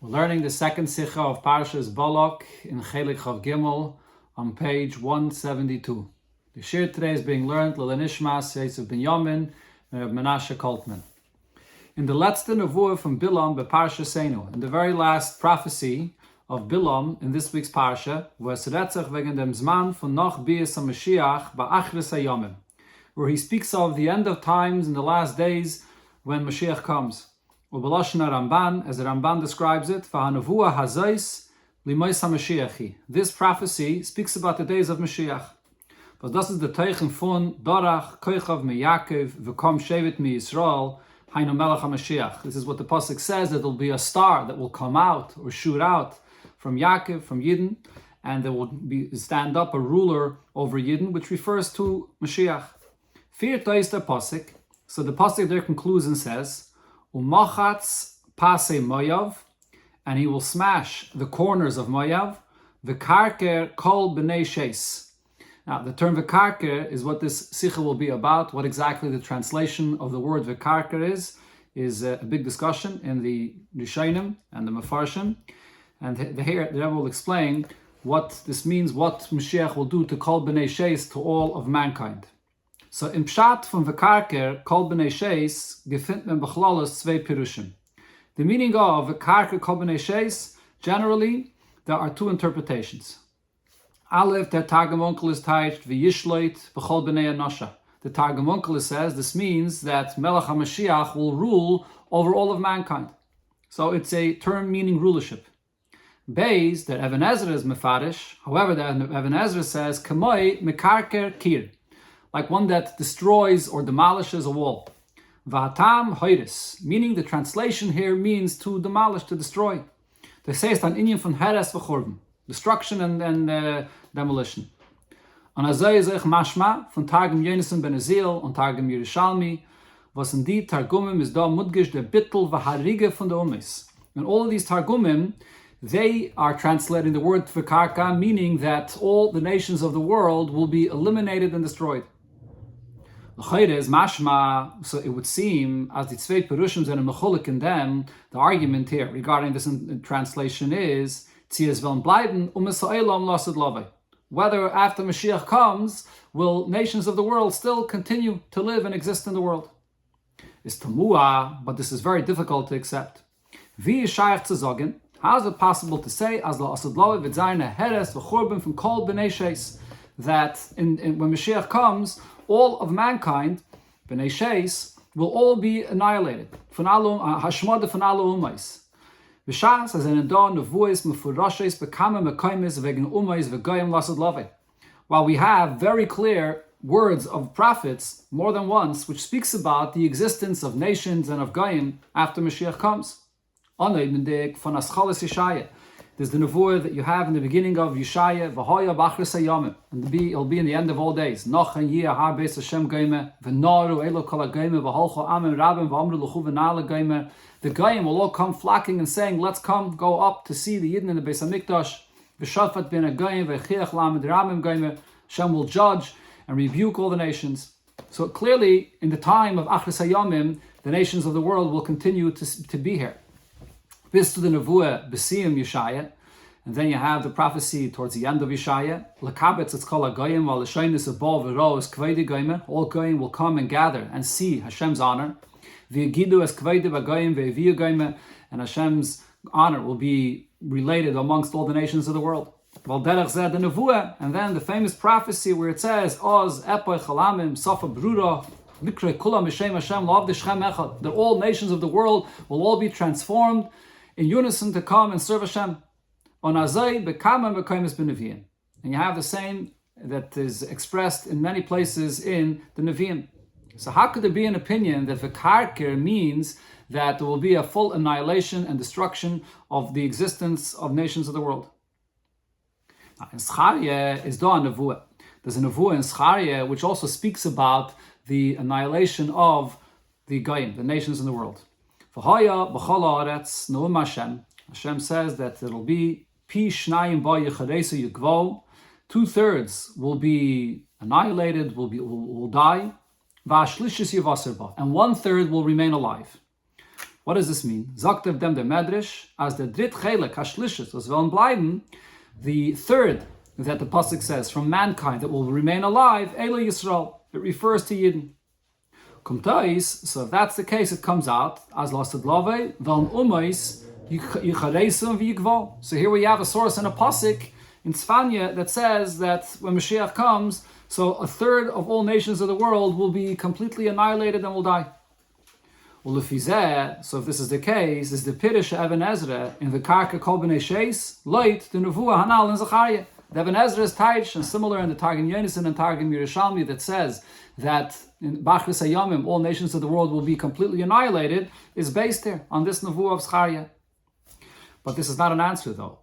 We're learning the second Sikha of Parshas Balak in Chelek Chav Gimel on page 172. The shir today is being learned L'Lenishmas Yosef Ben Yamin and Menashe Koltman. In the letzte nevuah from Bilam beParsha Seinu, in the very last prophecy of Bilam in this week's Parsha, was Retzach wegen dem Zman von noch Bias HaMashiach ba'achris hayomim, where he speaks of the end of times in the last days when Mashiach comes. Ubelashon Ramban, as the Ramban describes it, v'hanavua hazais limois haMashiachi. This prophecy speaks about the days of Mashiach. But das ist the Teichen von Dorach Koichav me Yaakov v'kom shevet me Yisrael hainu melech haMashiach. This is what the pasuk says, that there will be a star that will come out or shoot out from Yaakov, from Yidden, and there will stand up a ruler over Yidden, which refers to Mashiach. Vierta is the pasuk. So the pasuk there concludes and says, Umachatz pase Moav, and he will smash the corners of Moav, v'karker kol b'nei sheis. Now, the term v'karker is what this sikha will be about. What exactly the translation of the word v'karker is a big discussion in the Rishonim and the Mefarshim. And here the Rebbe will explain what this means, what Mashiach will do to kol b'nei sheis, to all of mankind. So in Pshat from V'karker, Kol B'nei Sheis, gefindt men b'chlalos zwei pirushim. The meaning of V'karker Kol B'nei Sheis, generally, there are two interpretations. Aleph, der Targum Onkelos teicht v'yishloit b'chol b'nei anosha. The Targum Onkelos says this means that Melech HaMashiach will rule over all of mankind. So it's a term meaning rulership. Beis, that Even Ezra is mefarish. However, the Even Ezra says, Kamoi mekarker kir, like one that destroys or demolishes a wall. V'hatam hoiris, meaning the translation here means to demolish, to destroy. They say it's an inyan von heres v'chorben, destruction and demolition. On azay zeh mashma von Targum Yonasan ben Azil und Targum Yerushalmi, was in die Targumim is da mudgish der bittel v'harige von der umis. And all of these Targumim, they are translating the word v'karka, meaning that all the nations of the world will be eliminated and destroyed. Is mashma, so it would seem, as the tzvei perushim and a mechulik in them, the argument here regarding this in translation is tzias veln bleiben u'mesa'ilam lasad lavei. Whether after Mashiach comes, will nations of the world still continue to live and exist in the world? Is tamua, but this is very difficult to accept. Wie shayach zu sagen? How is it possible to say as la asad lavei v'zayin heres v'chorben from kol b'nei sheis, that when Mashiach comes, all of mankind, b'nei sheis, will all be annihilated. Hashmada von alle umais. B'shas as in da nevuos mefurashes bekame mekoimis wegen umais v'goyim lasad lavei. While we have very clear words of prophets more than once, which speaks about the existence of nations and of goyim after Mashiach comes. Onoidendik von aschalis Yeshaya. There's the nevuah that you have in the beginning of Yeshaya, v'hoya b'achris hayomim, and it'll be in the end of all days. Noch en yeh har beis Hashem goyme, v'noru elo kol hagoyme, v'holcho amim rabim, v'amru l'chu v'nala goyme. The goyim will all come flocking and saying, let's come, go up to see the Yidden in the Beis HaMikdash. V'shafat bin hagoyim, v'chiach lamed rabim goyme. Hashem will judge and rebuke all the nations. So clearly, in the time of achris hayomim, the nations of the world will continue to be here. Bis to the nevuah b'siyum Yeshaya, and then you have the prophecy towards the end of Yeshaya. L'kabetz it's called hagoyim, while l'shaynis above v'ro is kvedi goyim. All goyim will come and gather and see Hashem's honor. V'yigidu es kvedi b'goyim v'eviyu goyim, and Hashem's honor will be related amongst all the nations of the world. Well, derech zeh the nevuah, and then the famous prophecy where it says, Oz epoy chalamim sofa brura. That all nations of the world will all be transformed in unison to come and serve Hashem. And you have the same that is expressed in many places in the Nevi'im. So how could there be an opinion that v'karker means that there will be a full annihilation and destruction of the existence of nations of the world? Now, in Zechariah is da a nevuah. There's a nevuah in Zechariah which also speaks about the annihilation of the goyim, the nations in the world. Hashem says that it'll be pi shnayim ba yecharesu yigvo. 2/3 will be annihilated, will die. And 1/3 will remain alive. What does this mean? Sagt of them the Medrash, as the Drit Chelek Hashlishes was wollen bleiben, the third that the pasuk says from mankind that will remain alive, Elo Yisrael. It refers to Yidden. Kumtais, so if that's the case, it comes out as lasted love, veln umais yichareisum v'yigval. So here we have a source in a pasuk in Tzfanya that says that when Mashiach comes, so a third of all nations of the world will be completely annihilated and will die. So if this is the case, is the Pirish Even Ezra in the Karka Kol B'nei Sheis, Leit, the Nevuah Hanal in Zechariah. The Even Ezra is Taich, and similar in the Targum Yonason and Targum Yerushalmi that says that in Bachris Hayamim, all nations of the world will be completely annihilated, is based here on this Nevuah of Zechariah. But this is not an answer though.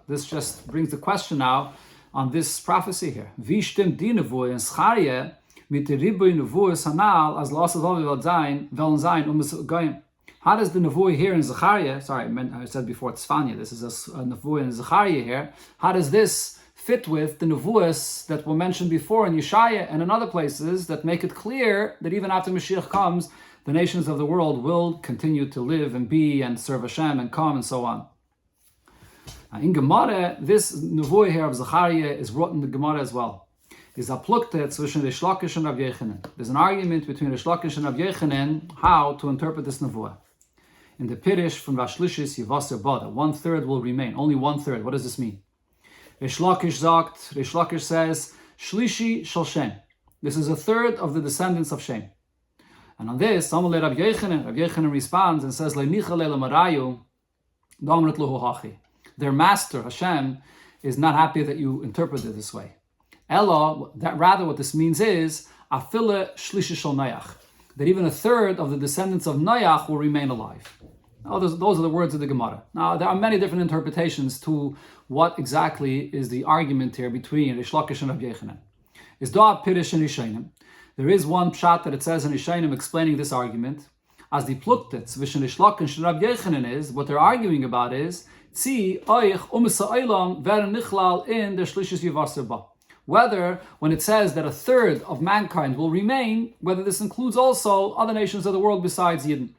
This just brings the question now on this prophecy here. Wie stimmt die Nevuah in Zechariah mit der Riboy Nevuah Hanal as lasted wollen sein es goyim? How does the Nevuah here in Zechariah, I said before Tzfanya, this is a Nevuah in Zechariah here, how does this fit with the Nevuahs that were mentioned before in Yeshaya and in other places that make it clear that even after Mashiach comes, the nations of the world will continue to live and be and serve Hashem and come and so on? Now in Gemara, this Nevuah here of Zechariah is brought in the Gemara as well. There's an argument between Rish Lakish and Rabbi Yechanan how to interpret this Nevuah. In the Pirish from Vashlishis Yivaser Bada, 1/3 will remain. Only 1/3. What does this mean? Rish Lakish says, Shlishi Shel Shem. This is a third of the descendants of Shem. And on this, Rabbi Yechanan responds and says, their master, Hashem, is not happy that you interpret it this way. Ella, that rather what this means is, Afile Shlishi Shel Noach, that even a third of the descendants of Noach will remain alive. Now, those are the words of the Gemara. Now, there are many different interpretations to what exactly is the argument here between Rish Lakish and Rabbi Yechanan. Is da Pirish and Rishonim. There is one pshat that it says in Rishonim explaining this argument. As the pluktet zwischen Rish Lakish and Rabbi Yechanan is, what they're arguing about is, Tzi oich Sa'olam veren nichlal in der Shlishis Yivaser Ba. Whether, when it says that a third of mankind will remain, whether this includes also other nations of the world besides Yidden.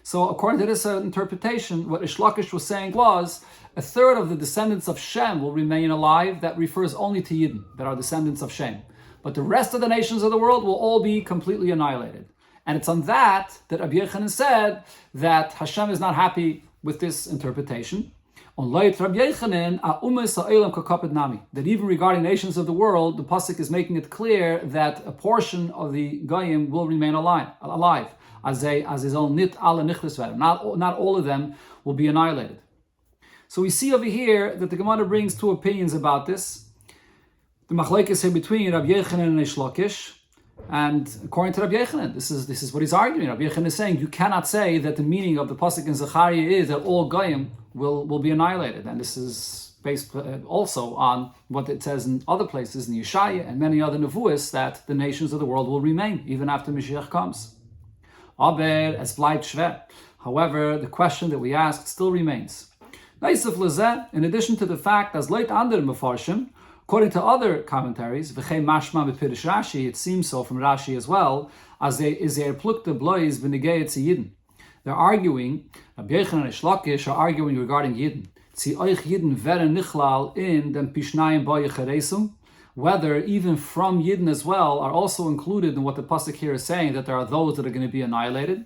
So according to this interpretation, what Rish Lakish was saying was, a third of the descendants of Shem will remain alive. That refers only to Yidden, that are descendants of Shem. But the rest of the nations of the world will all be completely annihilated. And it's on that Rabbi Yechanan said that Hashem is not happy with this interpretation. That even regarding nations of the world, the pasuk is making it clear that a portion of the Goyim will remain alive. Not all of them will be annihilated. So we see over here that the Gemara brings two opinions about this. The machlekes here between Rabbi Yechanan and Rish Lakish. And according to Rabbi Yechanan, this is what he's arguing. Rabbi Yechanan is saying you cannot say that the meaning of the pasuk in Zechariah is that all Goyim will be annihilated. And this is based also on what it says in other places in Yeshaya and many other nevuahs that the nations of the world will remain even after Mashiach comes. Aber es bleibt schwer. However, the question that we asked still remains. In addition to the fact, as leit andere mefarshim, according to other commentaries, v'chei mashma b'pirish Rashi, it seems so from Rashi as well, as they is their plukte blois b'negei to Yidden. They're arguing, Rabbi Yechanan and Rish Lakish are arguing regarding Yidden. Tzi oich Yidden veren nichlal in dem pishnayim ba yecheresum, whether even from Yidden as well are also included in what the pasuk here is saying, that there are those that are going to be annihilated.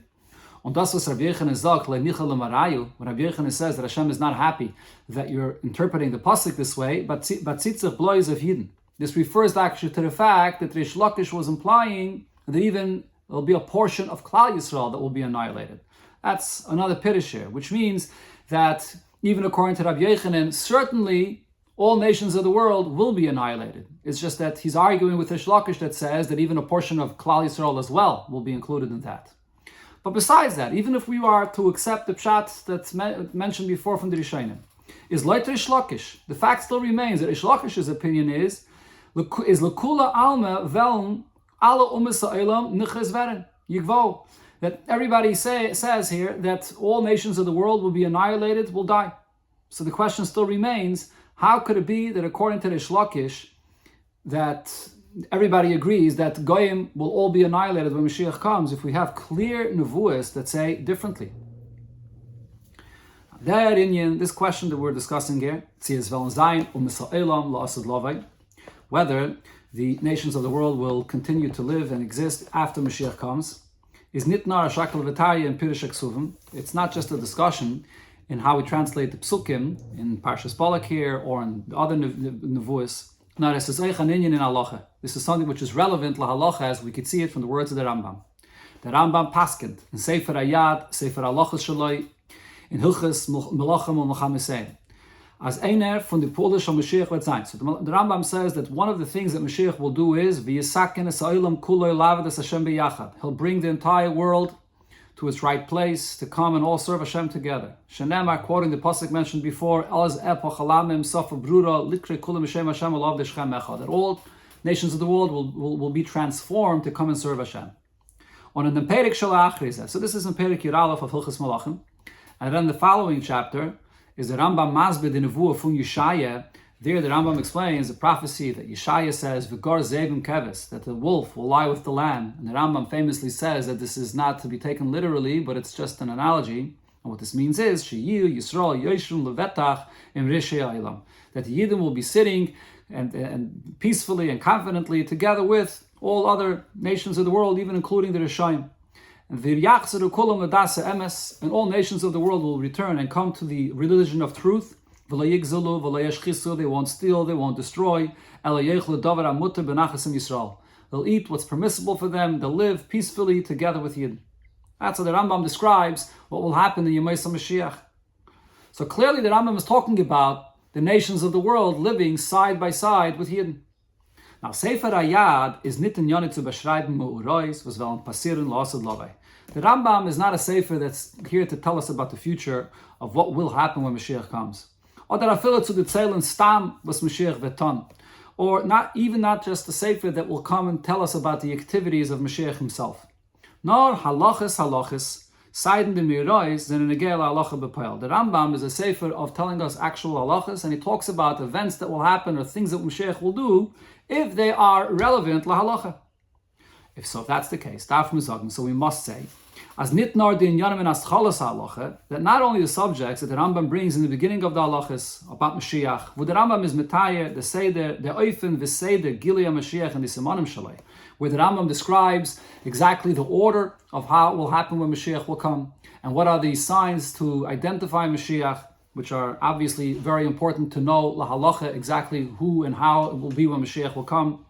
Und das was Rabbi Yechanan sagt, when Rabbi Yechanan says that Hashem is not happy that you're interpreting the pasuk this way, but tzitzach blois of Yidden. This refers actually to the fact that Rish Lakish was implying that even there will be a portion of Klal Yisrael that will be annihilated. That's another pirish here, which means that even according to Rabbi Yechanan, certainly all nations of the world will be annihilated. It's just that he's arguing with Rish Lakish that says that even a portion of Klal Yisrael as well will be included in that. But besides that, even if we are to accept the pshat that's mentioned before from the Rishonim, is like Rish Lakish, the fact still remains that Rish Lakish's opinion is lekula alma veln ala umas ha'olam nichres veren yigvo, that everybody says here that all nations of the world will be annihilated, will die. So the question still remains, how could it be that according to Rish Lakish, that everybody agrees that Goyim will all be annihilated when Mashiach comes if we have clear nevuas that say differently. This question that we're discussing here, whether the nations of the world will continue to live and exist after Mashiach comes, is nitnar shakel v'tarya in Pirush Ksuvim. It's not just a discussion in how we translate the psukim in Parshas Balak here or in the other nevuas. No, this is eichaninyan in halacha. This is something which is relevant to halacha as we could see it from the words of the Rambam. The Rambam paskent in Sefer Ayad, Sefer Halachas Shaloi, in Hilchas Melachim und Mechamesein. As einer von the Polish of Mashiach wird sein. So the Rambam says that one of the things that Mashiach will do is v'yisaken es ha'olam kuloi lavadas Hashem b'yachad. He'll bring the entire world to its right place to come and all serve Hashem together. Shenemar, quoting the pasuk mentioned before, Az epoch halamim sofa brura likre kulam Hashem Hashem alav deshchem echad. That all nations of the world will be transformed to come and serve Hashem. On an Perik Shalach, so this is in Perik Yiralef of Hilchas Malachim. And then the following chapter is the Rambam Masbid in Nevuah from Yeshaya. There the Rambam explains the prophecy that Yeshaya says, V'gar zevim keves, that the wolf will lie with the lamb. And the Rambam famously says that this is not to be taken literally, but it's just an analogy. And what this means is, Sheyu Yisrael Yoshrim Levetach Im Rishei Eilam, that the Yidden will be sitting and peacefully and confidently together with all other nations of the world, even including the Rishayim. And all nations of the world will return and come to the religion of truth. They won't steal, they won't destroy. They'll eat what's permissible for them, they'll live peacefully together with Yidden. That's how the Rambam describes what will happen in Yemei Mashiach. So clearly the Rambam is talking about the nations of the world living side by side with Yidden. Now, Sefer Ayad is nit in Yonit zu beschreiben Urois, was wollen passieren lassen lovei. The Rambam is not a Sefer that's here to tell us about the future of what will happen when Mashiach comes. Or that afila zu gezählen stam was Mashiach veton. Or not just a Sefer that will come and tell us about the activities of Mashiach himself. Nor halachas, seiden de mirois, zen in egel halacha bepoel. The Rambam is a Sefer of telling us actual halachas, and he talks about events that will happen or things that Mashiach will do if they are relevant la halacha. If that's the case, so we must say, as nitnar din yanim as chalas halacha, that not only the subjects that the Rambam brings in the beginning of the halachas about Mashiach, where the Rambam is metayer, the seder, the oifen, the seder, gilia Mashiach, and the simanim shalei, where the Rambam describes exactly the order of how it will happen when Mashiach will come, and what are the signs to identify Mashiach, which are obviously very important to know la halacha, exactly who and how it will be when Mashiach will come.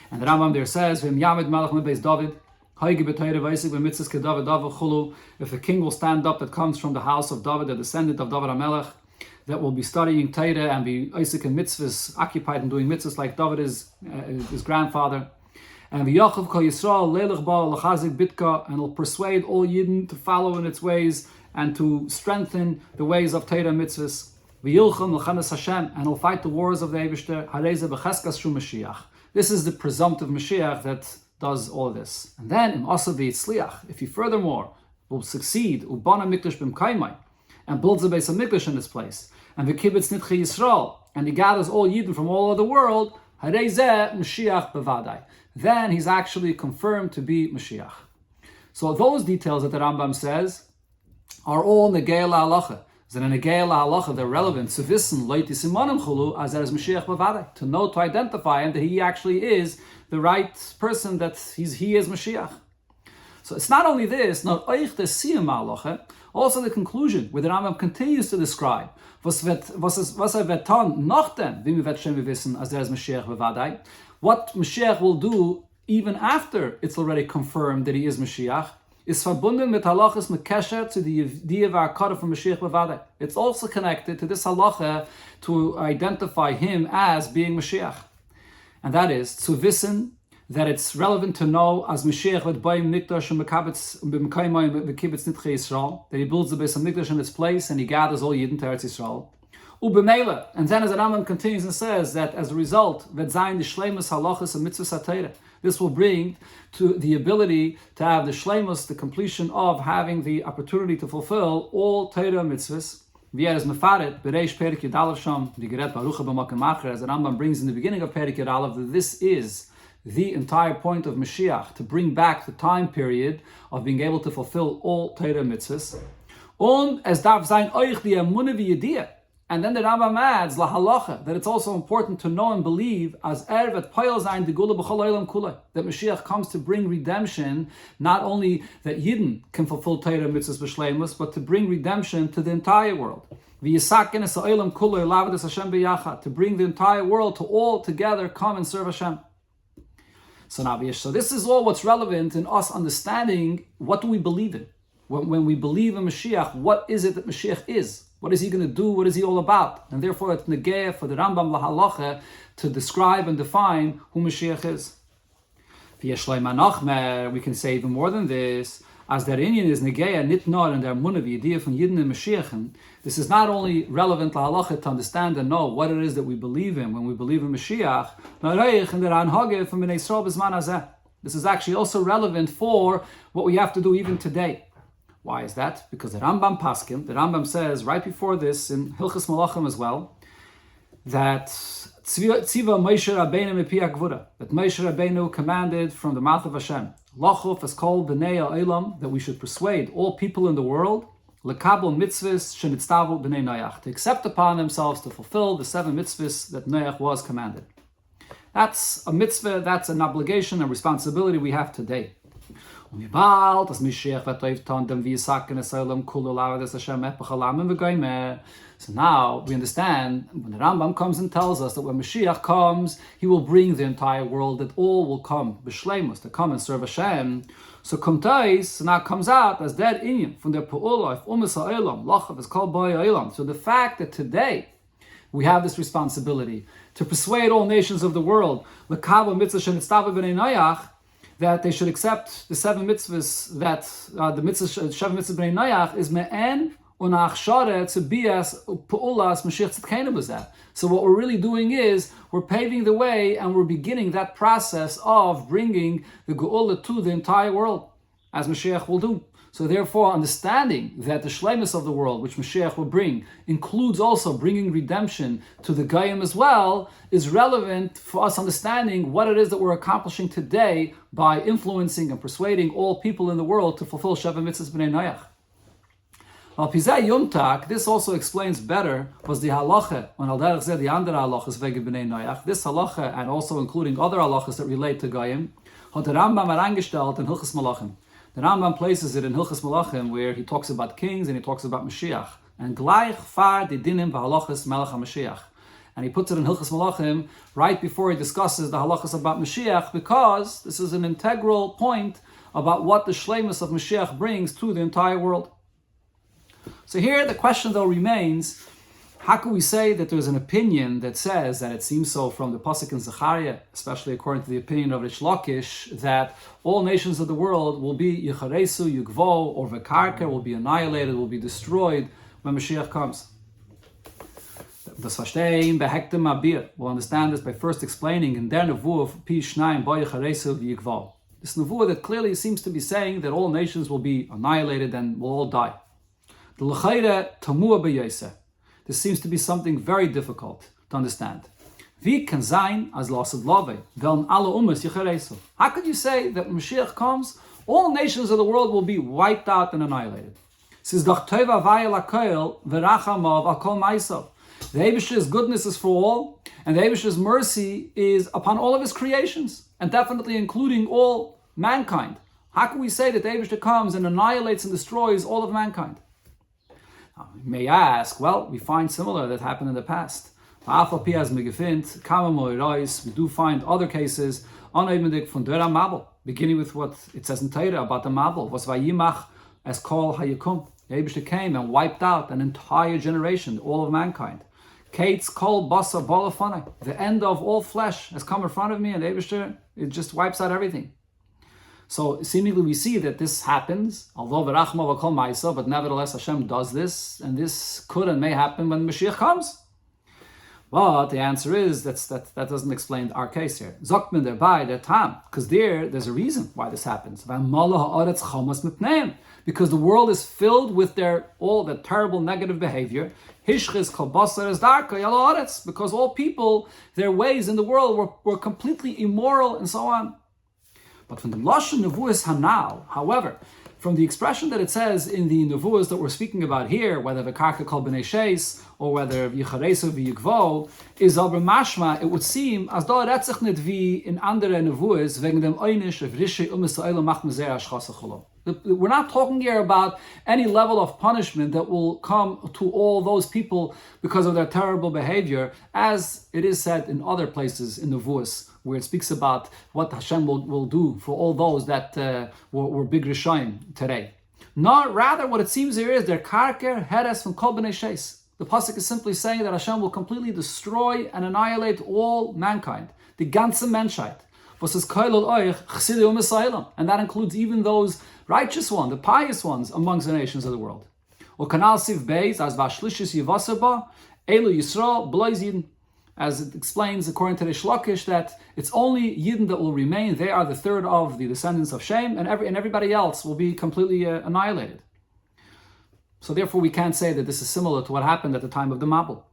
And the Rambam there says, if a king will stand up that comes from the house of David, a descendant of David HaMelech, that will be studying Torah and be Isaac and mitzvahs, occupied in doing mitzvahs like David is his grandfather. And V'yachav kol Yisrael leilach ba l'chazik bitka, and will persuade all Yidden to follow in its ways and to strengthen the ways of Torah and mitzvahs. V'yilcham l'chanas Hashem, and will fight the wars of the Eibishter. Hareze b'cheskas shu Mashiach. This is the presumptive Mashiach that does all this. And then, im asa v'yitzliach, if he furthermore will succeed, ubana mikdash b'mkaimai, and builds a base of mikdash in this place, and v'kibitz nitche Yisrael, and he gathers all Yidden from all over the world, harezeh Mashiach b'vadai. Then he's actually confirmed to be Mashiach. So those details that the Rambam says are all negei la'halacha. Then in negei la'halacha, they're relevant to wissen, leiti simanim chulu, as there is Mashiach b'vadai, to know, to identify him that he actually is the right person, that he is Mashiach. So it's not only this, not oich the siyum halacha, also the conclusion, where the Rambam continues to describe was vetan nachdem, wie wir wissen, as there is Mashiach b'vadai, what Mashiach will do even after it's already confirmed that he is Mashiach, is verbunden mit halachas mekesher to the idea of ha'akara from Mashiach b'vadai. It's also connected to this halacha to identify him as being Mashiach. And that is, to wissen that it's relevant to know as Mashiach with Bayim Mikdash and B'mkaymayim B'kibitz Nitche Yisrael, that he builds the base of Mikdash in its place and he gathers all Yidden to Eretz Yisrael. Ubemela, and then as the Rambam continues and says that as a result, Vedzayin the Shleimus Halachas and Mitzvah Satera, this will bring to the ability to have the Shleimus, the completion of having the opportunity to fulfill all Torah mitzvahs. As the Rambam brings in the beginning of Perik Yud Aleph, that this is the entire point of Mashiach, to bring back the time period of being able to fulfill all Torah mitzvahs. Und es darf sein euch die Emunah v'yediyah. And then the Rambam adds, la halacha, that it's also important to know and believe, as vet poyel zayin de gula b'chol olam kulay, that Mashiach comes to bring redemption, not only that Yidden can fulfill Torah mitzvahs b'shleimus, but to bring redemption to the entire world. V'yisaken es ha'olam kulay la'avodas Hashem b'yachad, to bring the entire world to all together come and serve Hashem. So this is all what's relevant in us understanding what do we believe in. When we believe in Mashiach, what is it that Mashiach is? What is he going to do? What is he all about? And therefore it's negeah for the Rambam lahalacha to describe and define who Mashiach is. We can say even more than this, as der Inyan is negeah nit nor and der munah the idea from Yidden and Mashiach. This is not only relevant lahalacha to understand and know what it is that we believe in when we believe in Mashiach. This is actually also relevant for what we have to do even today. Why is that? Because the Rambam Paskin, the Rambam says right before this in Hilchas Malachim as well, that Tziva Moshe Rabbeinu mepi Gvura, that Moshe Rabbeinu commanded from the mouth of Hashem, Lachuf as kol b'nei ha'olam, that we should persuade all people in the world, lekabel mitzvahs shenitztavu b'nei Noach, to accept upon themselves to fulfill the 7 mitzvahs that Noach was commanded. That's a mitzvah, that's an obligation and responsibility we have today. So now we understand when the Rambam comes and tells us that when Mashiach comes, he will bring the entire world, that all will come, b'shleimus, to come and serve Hashem. So now comes out as that inyan from their pu'ula, umas ha'olam, lachav is called boy ha'olam. So the fact that today we have this responsibility to persuade all nations of the world, l'kabel mitzvah shenitztavu b'nei Noach, that they should accept the 7 mitzvahs, that the mitzvah, 7 mitzvahs b'nei Noach is me'en unachshare tzibias pu'ulas Mashiach tzidkenu b'zeh. So what we're really doing is we're paving the way and we're beginning that process of bringing the geula to the entire world, as Mashiach will do. So therefore, understanding that the shleimus of the world, which Mashiach will bring, includes also bringing redemption to the Goyim as well, is relevant for us understanding what it is that we're accomplishing today by influencing and persuading all people in the world to fulfill Sheva Mitzvahs B'nei Noach. Al Pizay Yumtak, this also explains better, was the halacha, when Al Derech Zeh, the andere halachas Vege B'nei Noach, this halacha, and also including other halachas that relate to Goyim, hat der Rambam herangestellt in Hilchas Malachim. The Rambam places it in Hilchas Malachim where he talks about kings and he talks about Mashiach. And gleich far the dinim v'halachas melech HaMashiach. And he puts it in Hilchas Malachim right before he discusses the halachas about Mashiach, because this is an integral point about what the shleimus of Mashiach brings to the entire world. So here the question though remains, how can we say that there's an opinion that says, that it seems so from the Pasuk in Zechariah, especially according to the opinion of Rish Lakish, that all nations of the world will be Yicharesu, Yugvo, or Vekarka, will be annihilated, will be destroyed when Mashiach comes? Das Verstehen behektem Abir. We'll understand this by first explaining in der Nevuah of Pi Shnayim Bo Yicharesu Yugvo. This Nevuah that clearly seems to be saying that all nations will be annihilated and will all die. The L'chayre Tamua B'Yoseh. This seems to be something very difficult to understand. How could you say that when Mashiach comes, all nations of the world will be wiped out and annihilated? The Eibishter's goodness is for all, and the Eibishter's mercy is upon all of his creations, and definitely including all mankind. How can we say that the Eibishter comes and annihilates and destroys all of mankind? You may ask, well, we find similar that happened in the past. We do find other cases, beginning with what it says in Torah about the Mabel. Was vayimach as kol hayakum. The Eibishter came and wiped out an entire generation, all of mankind. Kates kol basa balafanai. The end of all flesh has come in front of me, and the Eibishter, it just wipes out everything. So seemingly we see that this happens, although v'rachma v'kol ma'isa, but nevertheless Hashem does this, and this could and may happen when Mashiach comes. But the answer is that doesn't explain our case here. Zokman thereby their time, because there's a reason why this happens. Because the world is filled with all the terrible negative behavior. Because all people, their ways in the world were completely immoral and so on. But from the Lashon Nevuas Hanal, however, from the expression that it says in the Nevuas that we're speaking about here, whether V'karka kol b'nei sheis or whether V'yicharesu v'yigvo, is aber mashma, it would seem as though retzich nit wie in andere Nevuas wegen dem Einish of Rishi U'Misrael mach mezer hashchasa cholo. We're not talking here about any level of punishment that will come to all those people because of their terrible behavior, as it is said in other places in Nevuas, where it speaks about what Hashem will do for all those that were big Rishaim today. No, rather what it seems here is their karker heres from kol b'nei sheis. The pasuk is simply saying that Hashem will completely destroy and annihilate all mankind, the ganze Menschheit. And that includes even those righteous ones, the pious ones amongst the nations of the world. As it explains according to the Shlakish, that it's only Yidden that will remain. They are the third of the descendants of Shem, and everybody else will be completely annihilated. So therefore we can't say that this is similar to what happened at the time of the Mabul.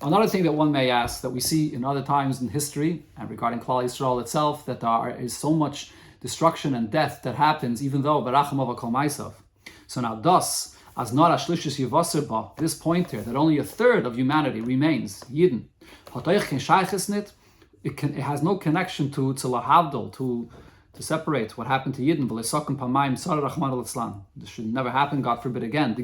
Another thing that one may ask, that we see in other times in history, and regarding Klal Yisrael itself, that there is so much destruction and death that happens, even though Barachim Ava Kol Maisav. So now thus, as not Ashlishis Yivasir Ba, this point here, that only a third of humanity remains, Yidden, it has no connection to Lahavdol, to separate what happened to Yidden. This should never happen, God forbid again.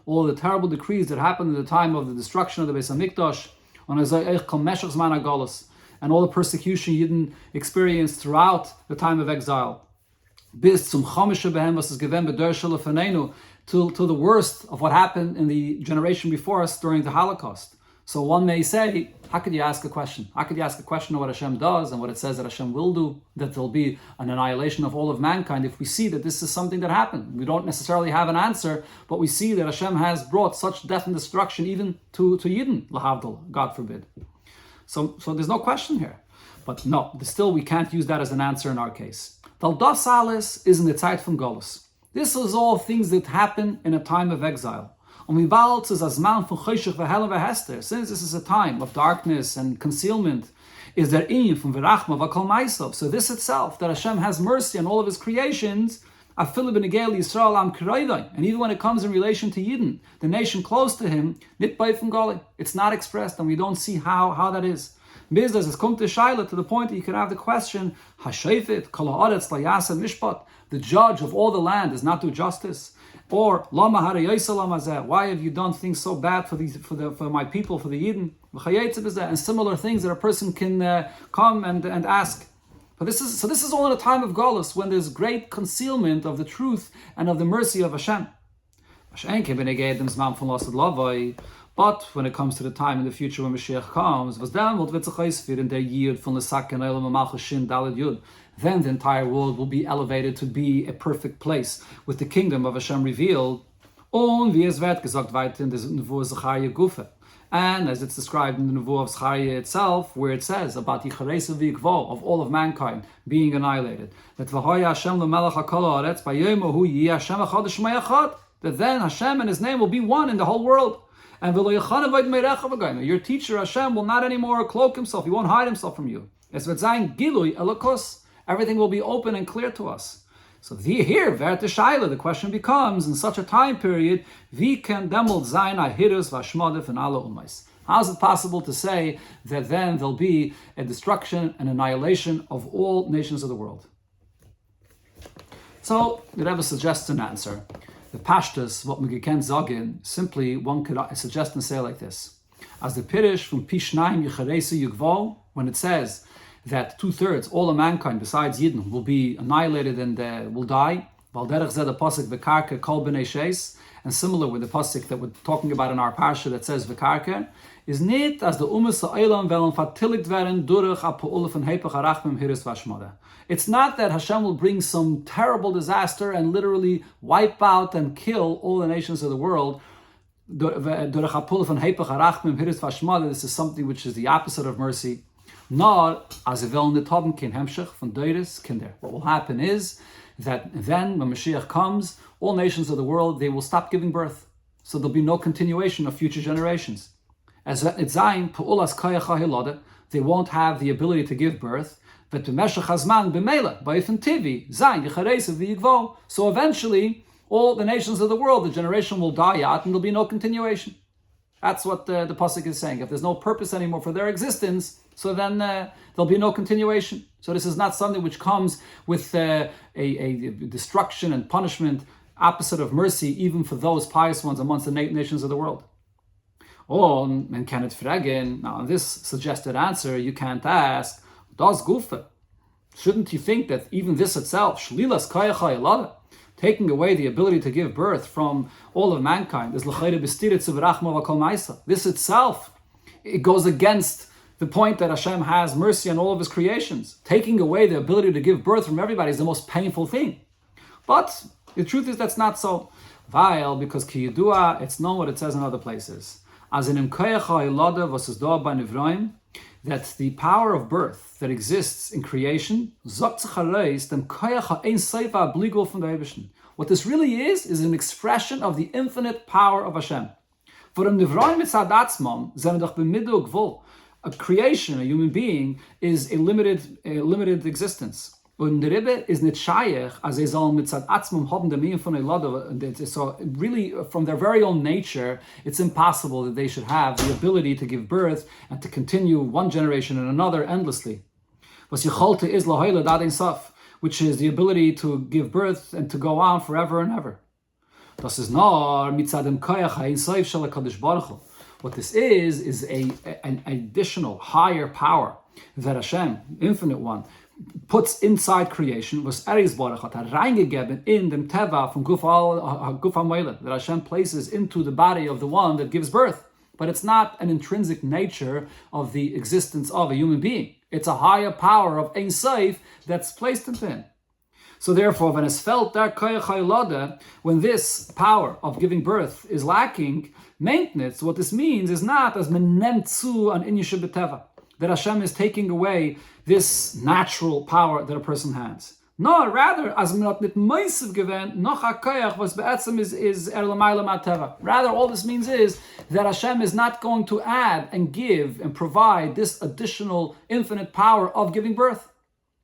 All the terrible decrees that happened at the time of the destruction of the Beis Hamikdash, and all the persecution Yidden experienced throughout the time of exile. Till the worst of what happened in the generation before us during the Holocaust. So one may say, how could you ask a question? How could you ask a question of what Hashem does and what it says that Hashem will do, that there will be an annihilation of all of mankind, if we see that this is something that happened? We don't necessarily have an answer, but we see that Hashem has brought such death and destruction even to Yidden, lahavdol, God forbid. So there's no question here. But no, still we can't use that as an answer in our case. Valdas Alis is in the Zeit from Golus. This is all things that happen in a time of exile. Since this is a time of darkness and concealment, is there from Virachma Vakal Maisav. So this itself, that Hashem has mercy on all of His creations, and even when it comes in relation to Yidden, the nation close to Him, it's not expressed, and we don't see how that is. Business has come to Shaila, to the point that you could have the question, the judge of all the land does not do justice. Or why have you done things so bad for my people, for the Yidden? And similar things that a person can come and ask. But this is all in a time of Golus, when there's great concealment of the truth and of the mercy of Hashem. But when it comes to the time in the future when Mashiach comes, then the entire world will be elevated to be a perfect place with the kingdom of Hashem revealed. And as it's described in the Nevuah of Zechariah itself, where it says about Yicharesu v'yikvo, of all of mankind being annihilated, that then Hashem and His name will be one in the whole world. And your teacher Hashem will not anymore cloak himself, he won't hide himself from you. Everything will be open and clear to us. So here, the question becomes, in such a time period, how is it possible to say that then there'll be a destruction and annihilation of all nations of the world? So the Rebbe suggests an answer. The Pashtus, what we can sagen, simply one could suggest and say like this. As the Pirish from Pishnaim Yicharesu Yugvo, when it says that 2/3, all of mankind besides Yidden, will be annihilated and will die, Valderech Zed Pasuk V'karka Kol B'nei Sheis, and similar with the pasuk that we're talking about in our parsha that says V'karka, is nit as the Umas Ha'olam velen vertilligt werden durch a Pa'ula von Hepech HaRachmim Hiris Vashmada. It's not that Hashem will bring some terrible disaster and literally wipe out and kill all the nations of the world This is something which is the opposite of mercy. What will happen is that then when Mashiach comes, all nations of the world, they will stop giving birth. So there'll be no continuation of future generations. As they won't have the ability to give birth. So eventually, all the nations of the world, the generation will die out and there'll be no continuation. That's what the pasuk is saying. If there's no purpose anymore for their existence, so then there'll be no continuation. So this is not something which comes with a destruction and punishment opposite of mercy, even for those pious ones amongst the nations of the world. And can it fragen? Now, in this suggested answer, you can't ask, das gufa. Shouldn't you think that even this itself, shlilas kayach hayalada, taking away the ability to give birth from all of mankind, is l'chayre b'stirit tziv'rachma v'kol ma'isa. This itself, it goes against the point that Hashem has mercy on all of His creations. Taking away the ability to give birth from everybody is the most painful thing. But the truth is that's not so. Because ki yidua, it's known what it says in other places. As in imkayach ha'ilada v'sizdoa b'nivroim, that the power of birth that exists in creation, what this really is an expression of the infinite power of Hashem. A creation, a human being, is a limited existence. So really, from their very own nature, it's impossible that they should have the ability to give birth and to continue one generation and another endlessly. Which is the ability to give birth and to go on forever and ever. What this is an additional, higher power that Hashem, infinite one, puts inside creation, was hat reingegeben in dem Teva from Guf HaMoiled, that Hashem places into the body of the one that gives birth. But it's not an intrinsic nature of the existence of a human being. It's a higher power of Ein Sof that's placed into him. So therefore, when it's felt that when this power of giving birth is lacking, maintenance, what this means is not as menentzu an inyusha b'teva, that Hashem is taking away this natural power that a person has. No, rather, as not nit meisiv given, noch hakoyach was be'etzem is erlamayla mateva. Rather, all this means is that Hashem is not going to add and give and provide this additional infinite power of giving birth.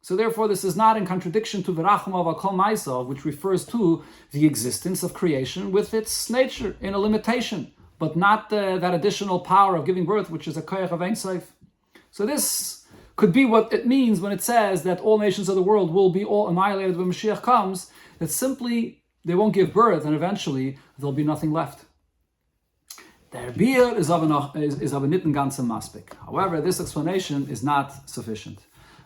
So therefore, this is not in contradiction to v'rachma v'kol ma'isa, which refers to the existence of creation with its nature in a limitation, but not that additional power of giving birth, which is a koyach of Ein Sof. So this could be what it means when it says that all nations of the world will be all annihilated when Mashiach comes, that simply they won't give birth and eventually there'll be nothing left. Der Bier is aber nicht ein ganzer Maspik. However, this explanation is not sufficient.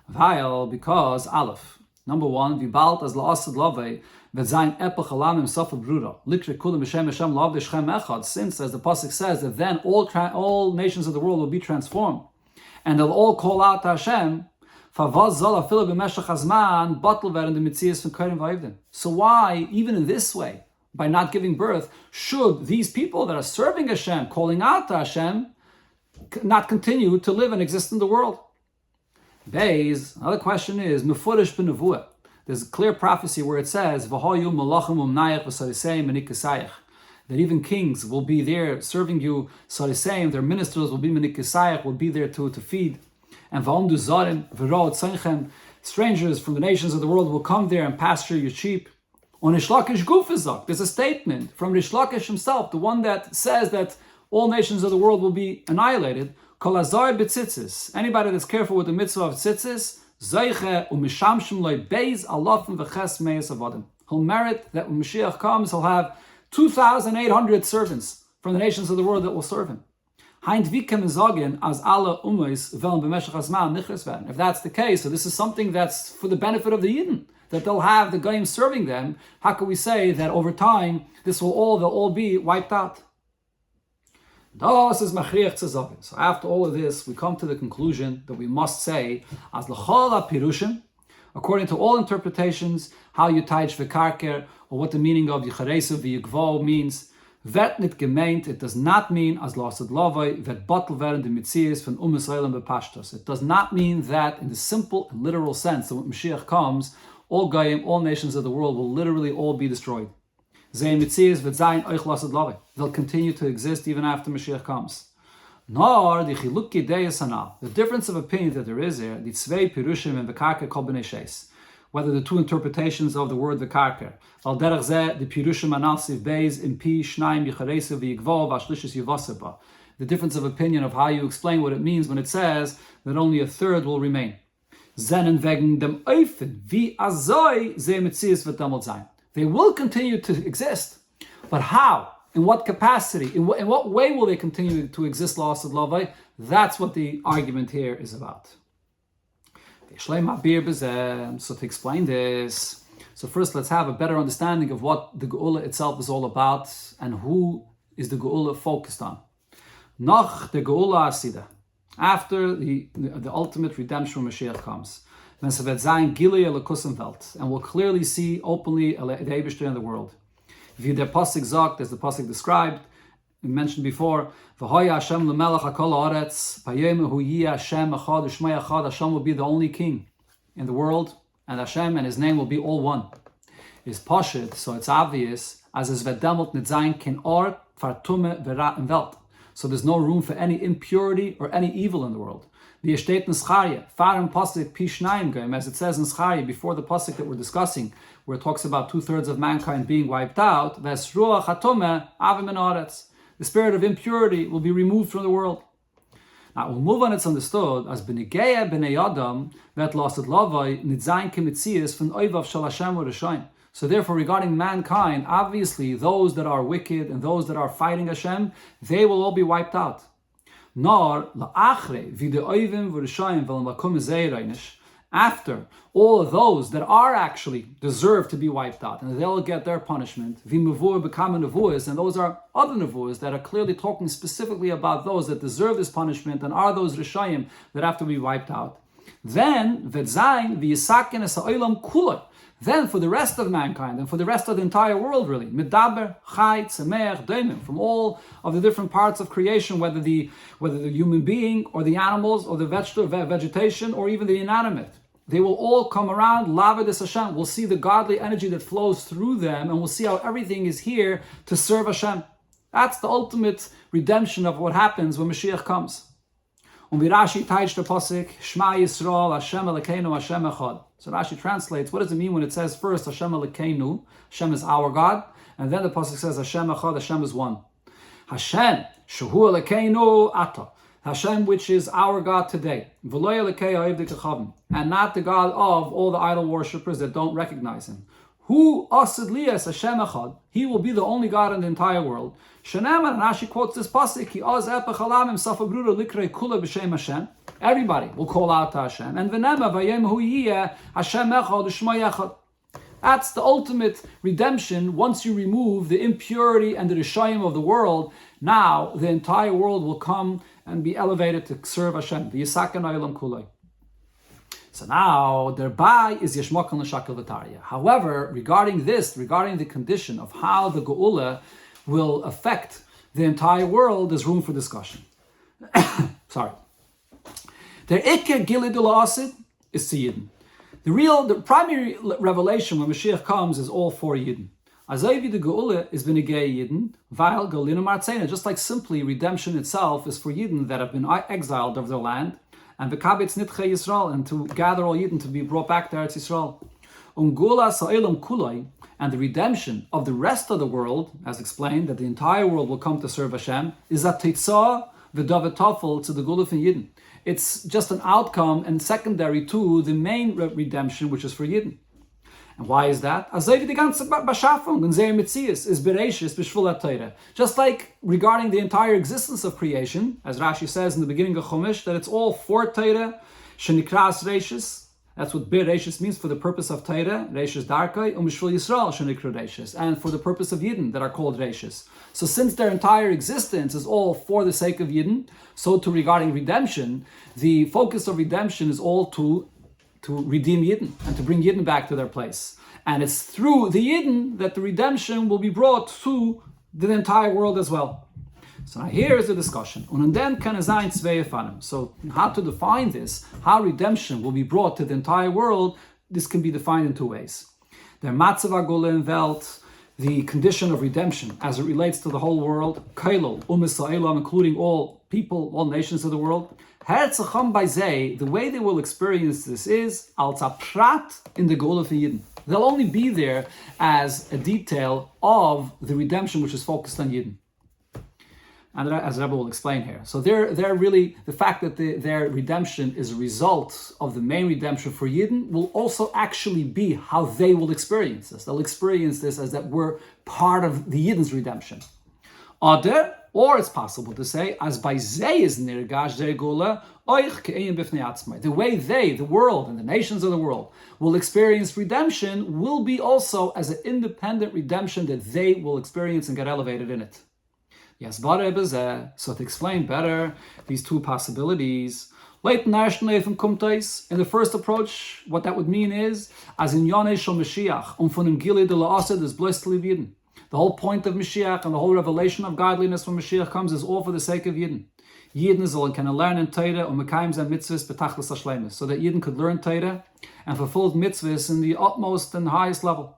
Because Aleph, number one, wie bald as la'asad lavei wird sein epoch alam im sofa bruda likre kulam b'shem Hashem lav d'shem echad, since, as the pasuk says, that then all nations of the world will be transformed and they'll all call out to Hashem. So why, even in this way, by not giving birth, should these people that are serving Hashem, calling out to Hashem, not continue to live and exist in the world? Another question is, there's a clear prophecy where it says, that even kings will be there serving you, Sarisayim, their ministers will be Menikisayach, will be there to feed. And strangers from the nations of the world will come there and pasture your sheep. On Rish Lakish Gufizak, there's a statement from Rish Lakish himself, the one that says that all nations of the world will be annihilated. Kol azar b'tzitzis, anybody that's careful with the mitzvah of tzitzis, Zayche u'mishamshim loy beis alafim v'ches meis avadim. He'll merit that when Mashiach comes, he'll have 2,800 servants from the nations of the world that will serve him. If that's the case, so this is something that's for the benefit of the Yidden, that they'll have the Goyim serving them, how can we say that over time they'll all be wiped out? So after all of this, we come to the conclusion that we must say, as l'chol pirushim, according to all interpretations, how you taich v'karker, or what the meaning of Yicharesu v'yigvo means, wird nicht gemeint, it does not mean, as lasted lavai, wird bottle werden die Metzies von Israel bepashtos. It does not mean that in the simple and literal sense that when Mashiach comes, all Goyim, all nations of the world will literally all be destroyed. They'll continue to exist even after Mashiach comes. Nor the chiluk ideyas hanal. The difference of opinion that there is there, the tzvei pirushim and v'karka kol b'nei sheis. Whether the two interpretations of the word v'karka. Al derech zeh, the pirushim anal siv beis in pi shnaim yicharesu v'yigvo v'ashlishis yivaseba. The difference of opinion of how you explain what it means when it says that only a third will remain. Zenen wegen dem Eufen, wie azoi ze metzias v'tamot zayin. They will continue to exist, but how? In what capacity? In what way will they continue to exist, lost of Lavai? That's what the argument here is about. So to explain this, so first let's have a better understanding of what the Geula itself is all about and who is the Geula focused on. Nach the Geula Asida, after the ultimate redemption when Mashiach comes. And we'll clearly see openly the Eibishter in the world. Wie der Pasuk sagt, as the Pasuk described, we mentioned before, Hashem will be the only king in the world, and Hashem and his name will be all one. It's Pashut, so it's obvious, as es verdammt nicht sein kein Ort für Tumme in Welt. So there's no room for any impurity or any evil in the world. The steht in Zcharia, Farim Pasuk Pishnaim Goyim, as it says in Zcharia, before the Pasuk that we're discussing, where it talks about 2/3 of mankind being wiped out, Ves Ruach HaTomeh Avim and Aretz. The spirit of impurity will be removed from the world. Now we'll move on, it's understood, as B'negeya B'nei Adam, that lost at Lavai, Nidzayin Kemitzias, from Oivav Shal Hashem or Rishayim. So therefore, regarding mankind, obviously those that are wicked and those that are fighting Hashem, they will all be wiped out. Nor la'achre v'de oivim v'rishayim v'l'makum zeirainish. After all of those that are actually deserve to be wiped out, and they'll get their punishment, v'muvur become nevuas, and those are other nevuas that are clearly talking specifically about those that deserve this punishment and are those rishayim that have to be wiped out. Then v'zayin v'yisaken es ha'olam kulay. Then for the rest of mankind and for the rest of the entire world, really, medaber, chai, tzemeach, daimim, from all of the different parts of creation, whether the human being or the animals or the vegetation or even the inanimate, they will all come around. Lavedes Hashem. We'll see the godly energy that flows through them, and we'll see how everything is here to serve Hashem. That's the ultimate redemption of what happens when Mashiach comes. Und wie Rashi teitscht der Pasuk, Shema Yisrael, Hashem Elokeinu, Hashem Echad. So Rashi translates, what does it mean when it says first Hashem Elokeinu, Hashem is our God, and then the Pasuk says Hashem Echad, Hashem is one. Hashem, Shehu Elokeinu Ata. Hashem, which is our God today. V'lo Elokei ha'ivdei kechavim. And not the God of all the idol worshippers that don't recognize him. Who asid liyas Hashem Echad? He will be the only God in the entire world. Shenemar, and Rashi quotes this pasuk, Ki oz epech alamim safabruda likrei kula b'shem Hashem. Everybody will call out to Hashem. And v'nema vayem hu yiyeh Hashem Echad u'shma Echad. That's the ultimate redemption. Once you remove the impurity and the rishayim of the world, now the entire world will come and be elevated to serve Hashem. V'yisaken ha'olam kulay. So now, thereby is Yeshmokal Neshakal V'tarya. However, regarding the condition of how the Geula will affect the entire world, there's room for discussion. Sorry. The Ikke Gilidul Asid is to Yidden. The primary revelation when Mashiach comes is all for Yidden. Azayvi the Geula is B'negei Yidden, Vail Galinu Martzena. Just like simply redemption itself is for Yidden that have been exiled of their land, and v'kabitz nitchei Yisrael, and to gather all Yidden to be brought back to Eretz Yisrael. Gula sa'ilam kulai, and the redemption of the rest of the world, as explained, that the entire world will come to serve Hashem, is a teitzah v'davetafel to the Gula from Yidden. It's just an outcome and secondary to the main redemption, which is for Yidden. And why is that? Just like regarding the entire existence of creation, as Rashi says in the beginning of Chumash, that it's all for Torah, shenikras reishis. That's what bir reishis means, for the purpose of Torah, reishis darkai, umishvul Yisrael shenikra reishis, and for the purpose of Yidden that are called reishis. So since their entire existence is all for the sake of Yidden, so too regarding redemption, the focus of redemption is all to redeem Yidden and to bring Yidden back to their place. And it's through the Yidden that the redemption will be brought to the entire world as well. So now here is the discussion. Und then kann es sein zwei Fanim. So how to define this, how redemption will be brought to the entire world, this can be defined in two ways. Der Matzav HaGula in Welt, the condition of redemption as it relates to the whole world, Kailol, U'Misraelam, including all people, all nations of the world. Herzacham by Zay, the way they will experience this is als a prat in the Geula for Yidden. They'll only be there as a detail of the redemption which is focused on Yidden. And as Rabbi will explain here. So they're really, the fact that their redemption is a result of the main redemption for Yidden will also actually be how they will experience this. They'll experience this as that we're part of the Yidden's redemption. Oder, or it's possible to say, as by Zay is nirgash der Gula, oich ke'ein b'fnei atzmai. The way they, the world, and the nations of the world will experience redemption will be also as an independent redemption that they will experience and get elevated in it. Yes, so to explain better these two possibilities, in the first approach, what that would mean is, as in Yonei Shel Mashiach, von dem Gilui de la Oster des Blessed Yidden. The whole point of Mashiach and the whole revelation of godliness when Mashiach comes is all for the sake of Yidden. Yidden sollen können lernen Teire und mekayim sein mitzvahs betachlis hashleimus, so that Yidden could learn Teire and fulfill mitzvahs in the utmost and highest level.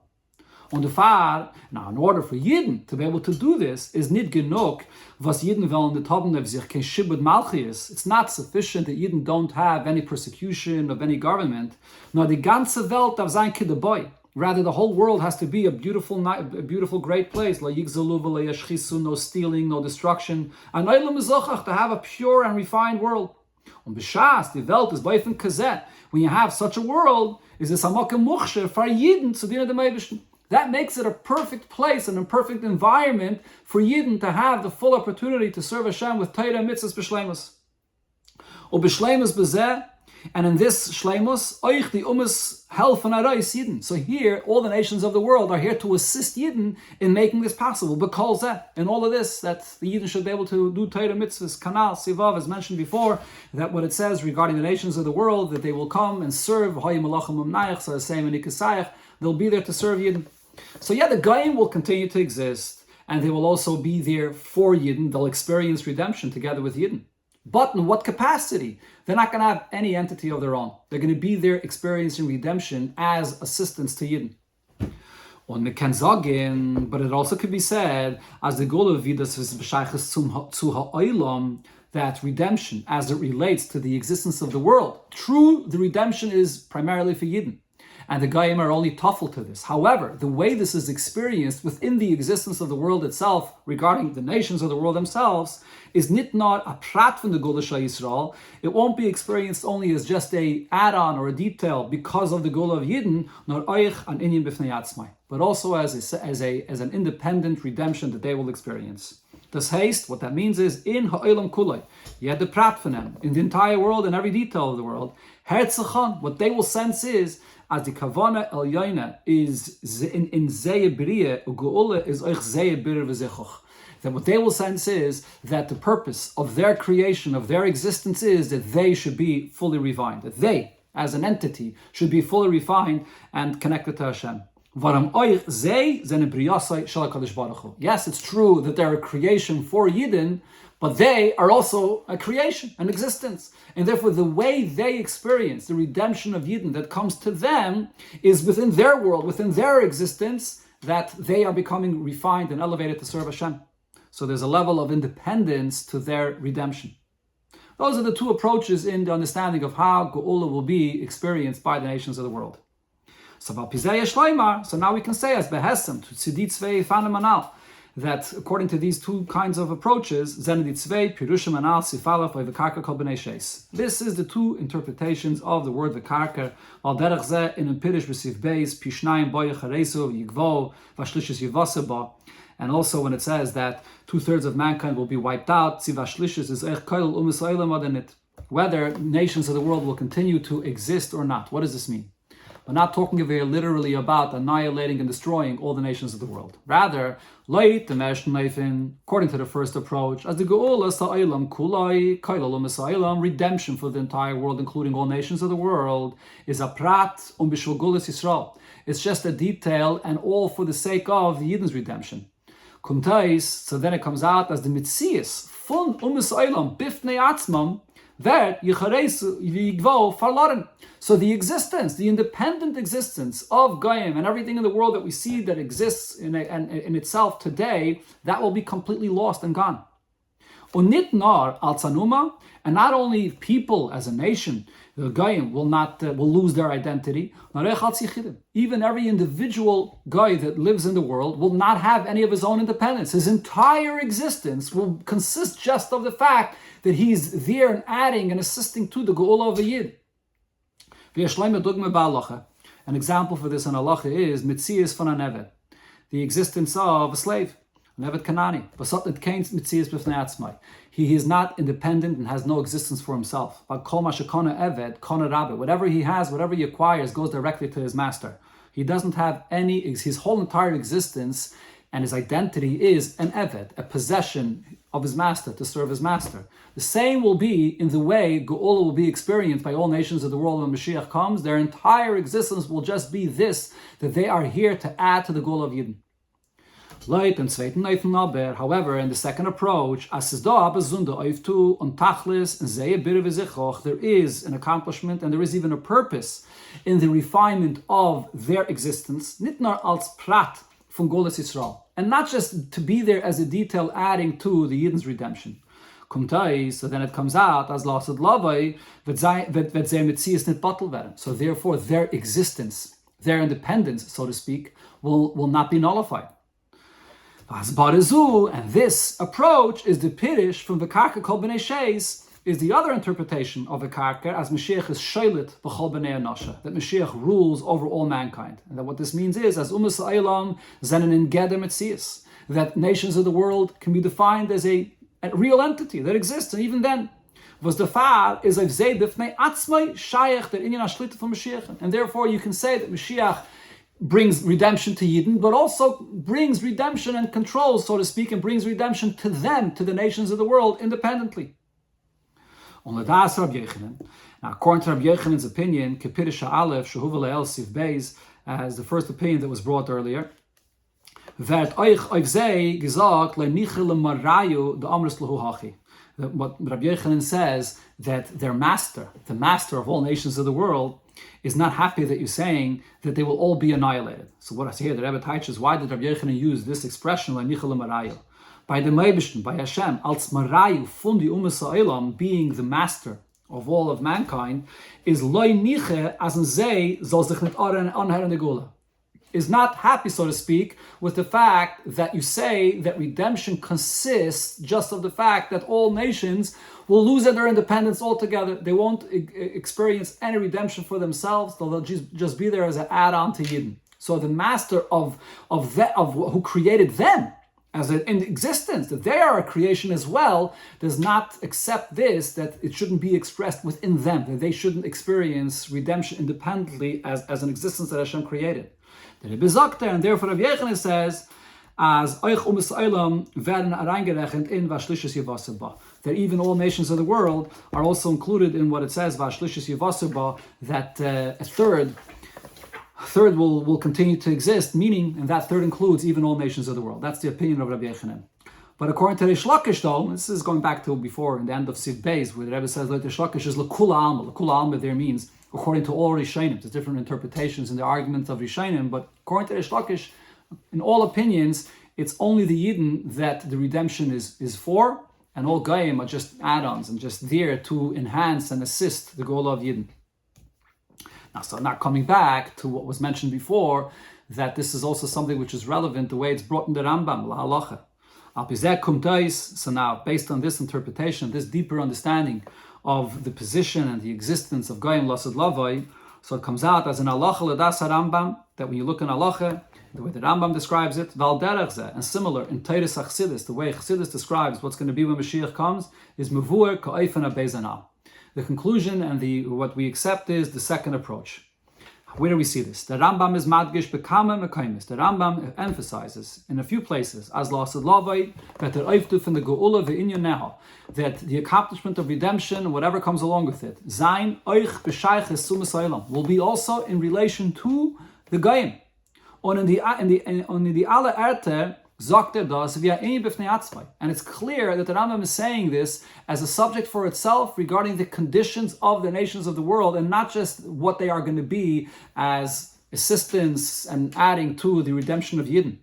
Und der Fall, now in order for Yidden to be able to do this, is nicht genug, was Yidden wollen nicht haben auf sich, kein Shibud Malchius. It's not sufficient that Yidden don't have any persecution of any government. No, die ganze Welt darf sein Kiddaboy. Rather, the whole world has to be a beautiful, great place. La yigzalu v'la yashchisu, no stealing, no destruction. An olam mezochach, to have a pure and refined world. Und b'shas, die Welt is beifen kazet. When you have such a world, is this hamakim muchsher for Yidden zu dienen dem Eibishten. That makes it a perfect place and a perfect environment for Yidden to have the full opportunity to serve Hashem with Torah and mitzvahs b'shleimus. Or b'shleimus b'zeh, and in this shleimus, oich the umas helfen arais Yidden. So here, all the nations of the world are here to assist Yidden in making this possible. Because in all of this, that the Yidden should be able to do Torah mitzvahs, kanal, sivav, as mentioned before, that what it says regarding the nations of the world, that they will come and serve, so the same in Ikasayach, they'll be there to serve Yidden. So yeah, the Goyim will continue to exist, and they will also be there for Yidden. They'll experience redemption together with Yidden. But in what capacity? They're not going to have any entity of their own. They're going to be there experiencing redemption as assistance to Yidden. Und wir können sagen, but it also could be said, as the goal of Vidas is b'shaychus zu ha'olam, that redemption, as it relates to the existence of the world, true, the redemption is primarily for Yidden. And the Goyim are only tuffle to this. However, the way this is experienced within the existence of the world itself, regarding the nations of the world themselves, is not a prat from the Gula Shal Yisrael. It won't be experienced only as just a add-on or a detail because of the Gula of Yidden, nor oich an inyan b'fnei atzmai, but also as an independent redemption that they will experience. Das heißt, what that means is, in ha'olam kulay, you had the prat for them, in the entire world, in every detail of the world, herzachon, what they will sense is, as the kavana elyoina is in zeh b'riyah, u'geula is oich zeh b'riyah v'zechoch. That what they will sense is that the purpose of their creation, of their existence, is that they should be fully refined. That they, as an entity, should be fully refined and connected to Hashem. Yes, it's true that they're a creation for Yidden, but they are also a creation, an existence. And therefore, the way they experience the redemption of Yidden that comes to them is within their world, within their existence, that they are becoming refined and elevated to serve Hashem. So there's a level of independence to their redemption. Those are the two approaches in the understanding of how Geula will be experienced by the nations of the world. So now we can say as behesem to tzidit tzvei fanem anal, that according to these two kinds of approaches, zenedit tzvei pirushim anal sifalaf by v'karka kol b'nei sheis. This is the two interpretations of the word v'karka. Al derech zeh in pirish b'sif beis pishnayim boyach haresu yigvo v'shlishis yivaseba. And also when it says that 2/3 of mankind will be wiped out, tzivashlishis is ech koil u'misaylam adenit. Whether nations of the world will continue to exist or not. What does this mean? We're not talking very literally about annihilating and destroying all the nations of the world. Rather, according to the first approach, as the Geula Sa'olam Kulai, Kailalam Sa'olam, redemption for the entire world, including all nations of the world, is a prat b'shvul Gulas Yisrael. It's just a detail and all for the sake of the Yidden's redemption. So then it comes out as the Mitzias von Olam bifnei atzmam wird yicharesu v'yigvo verloren. So the existence, the independent existence of Goyim and everything in the world that we see that exists in itself today, that will be completely lost and gone. Und not not only people as a nation, the Goyim will lose their identity. Even every individual guy that lives in the world will not have any of his own independence. His entire existence will consist just of the fact that he's there and adding and assisting to the Geula of a Yid. An example for this in halacha is Mitzias von an Eved, the existence of a slave, an Eved Kanani. He is not independent and has no existence for himself. Whatever he has, whatever he acquires, goes directly to his master. He doesn't have his whole entire existence and his identity is an Eved, a possession of his master, to serve his master. The same will be in the way Geula will be experienced by all nations of the world when Mashiach comes. Their entire existence will just be this, that they are here to add to the Geula of Yidden. However, in the second approach, there is an accomplishment and there is even a purpose in the refinement of their existence, nitnar als prat from Golas Yisrael, and not just to be there as a detail adding to the Yidden's redemption. So then it comes out as lasad lavai that their mitzias nit batel werden. So therefore, their existence, their independence, so to speak, will not be nullified. And this approach is the pirish from the karka kol b'nei sheis, is the other interpretation of the karka as Mashiach is sheilit b'chol b'nei anasha, that Mashiach rules over all mankind. And that what this means is, as umas ha'olam zenen in geder mitzias, that nations of the world can be defined as a real entity that exists, and even then, was the far is of zeh b'fnei atzmai shayach that inyan hashlita from Mashiach, and therefore you can say that Mashiach brings redemption to Yidden, but also brings redemption and controls, so to speak, and brings redemption to them, to the nations of the world, independently. Now, according to Rabbi Yochanan's opinion, Kepirisha Aleph, Shehuva Le'el Sif Beis, as the first opinion that was brought earlier, what Rabbi Yochanan says, that their master, the master of all nations of the world, is not happy that you're saying that they will all be annihilated. So what I say here, the Rebbe teaches, why did Rabbi Yochanan use this expression, by the Meibishten, by Hashem, als marayu fundi umas ha'olam, being the master of all of mankind, is loy niche as an zei soll sich nicht anhören Geula. Is not happy, so to speak, with the fact that you say that redemption consists just of the fact that all nations will lose their independence altogether. They won't experience any redemption for themselves. They'll just be there as an add-on to Yidden. So the master of who created them as in existence, that they are a creation as well, does not accept this, that it shouldn't be expressed within them, that they shouldn't experience redemption independently as an existence that Hashem created. The Rebbe sagt and therefore Rabbi Yochanan says, as euch umas ha'olam werden reingerechnet in vashlishes yivaseh ba, that even all nations of the world are also included in what it says vashlishes yivaseh ba, that a third will continue to exist, meaning, and that third includes even all nations of the world. That's the opinion of Rabbi Yochanan. But according to Reish Lakish, though, this is going back to before in the end of Siv Beis, where the Rebbe says that Reish Lakish is l'kula alma. L'kula alma there means according to all Rishonim. There's different interpretations in the argument of Rishonim, but according to Reish Lakish, in all opinions, it's only the Yidden that the redemption is for, and all Goyim are just add-ons and just there to enhance and assist the goal of Yidden. Now, so not coming back to what was mentioned before, that this is also something which is relevant, the way it's brought in the Rambam, la halacha. So now, based on this interpretation, this deeper understanding of the position and the existence of Goyim Lasad Lavai, so it comes out as an halacha l'das Rambam, that when you look in halacha, the way the Rambam describes it, Val derech, and similar in Teiris Chassidus, the way Chassidus describes what's going to be when Mashiach comes, is mevuer ka'ofen ha'beizanah. The conclusion and what we accept is the second approach. Where do we see this? The Rambam is madgish bekama mekaimis. The Rambam emphasizes in a few places, as lasad lavai, that the oiftu from the geula ve'inyan neha, that the accomplishment of redemption, whatever comes along with it, zayin oich b'shayches sumas ha'olam, will be also in relation to the goyim. On in the ala erte And it's clear that the Rambam is saying this as a subject for itself regarding the conditions of the nations of the world, and not just what they are going to be as assistance and adding to the redemption of Yidden.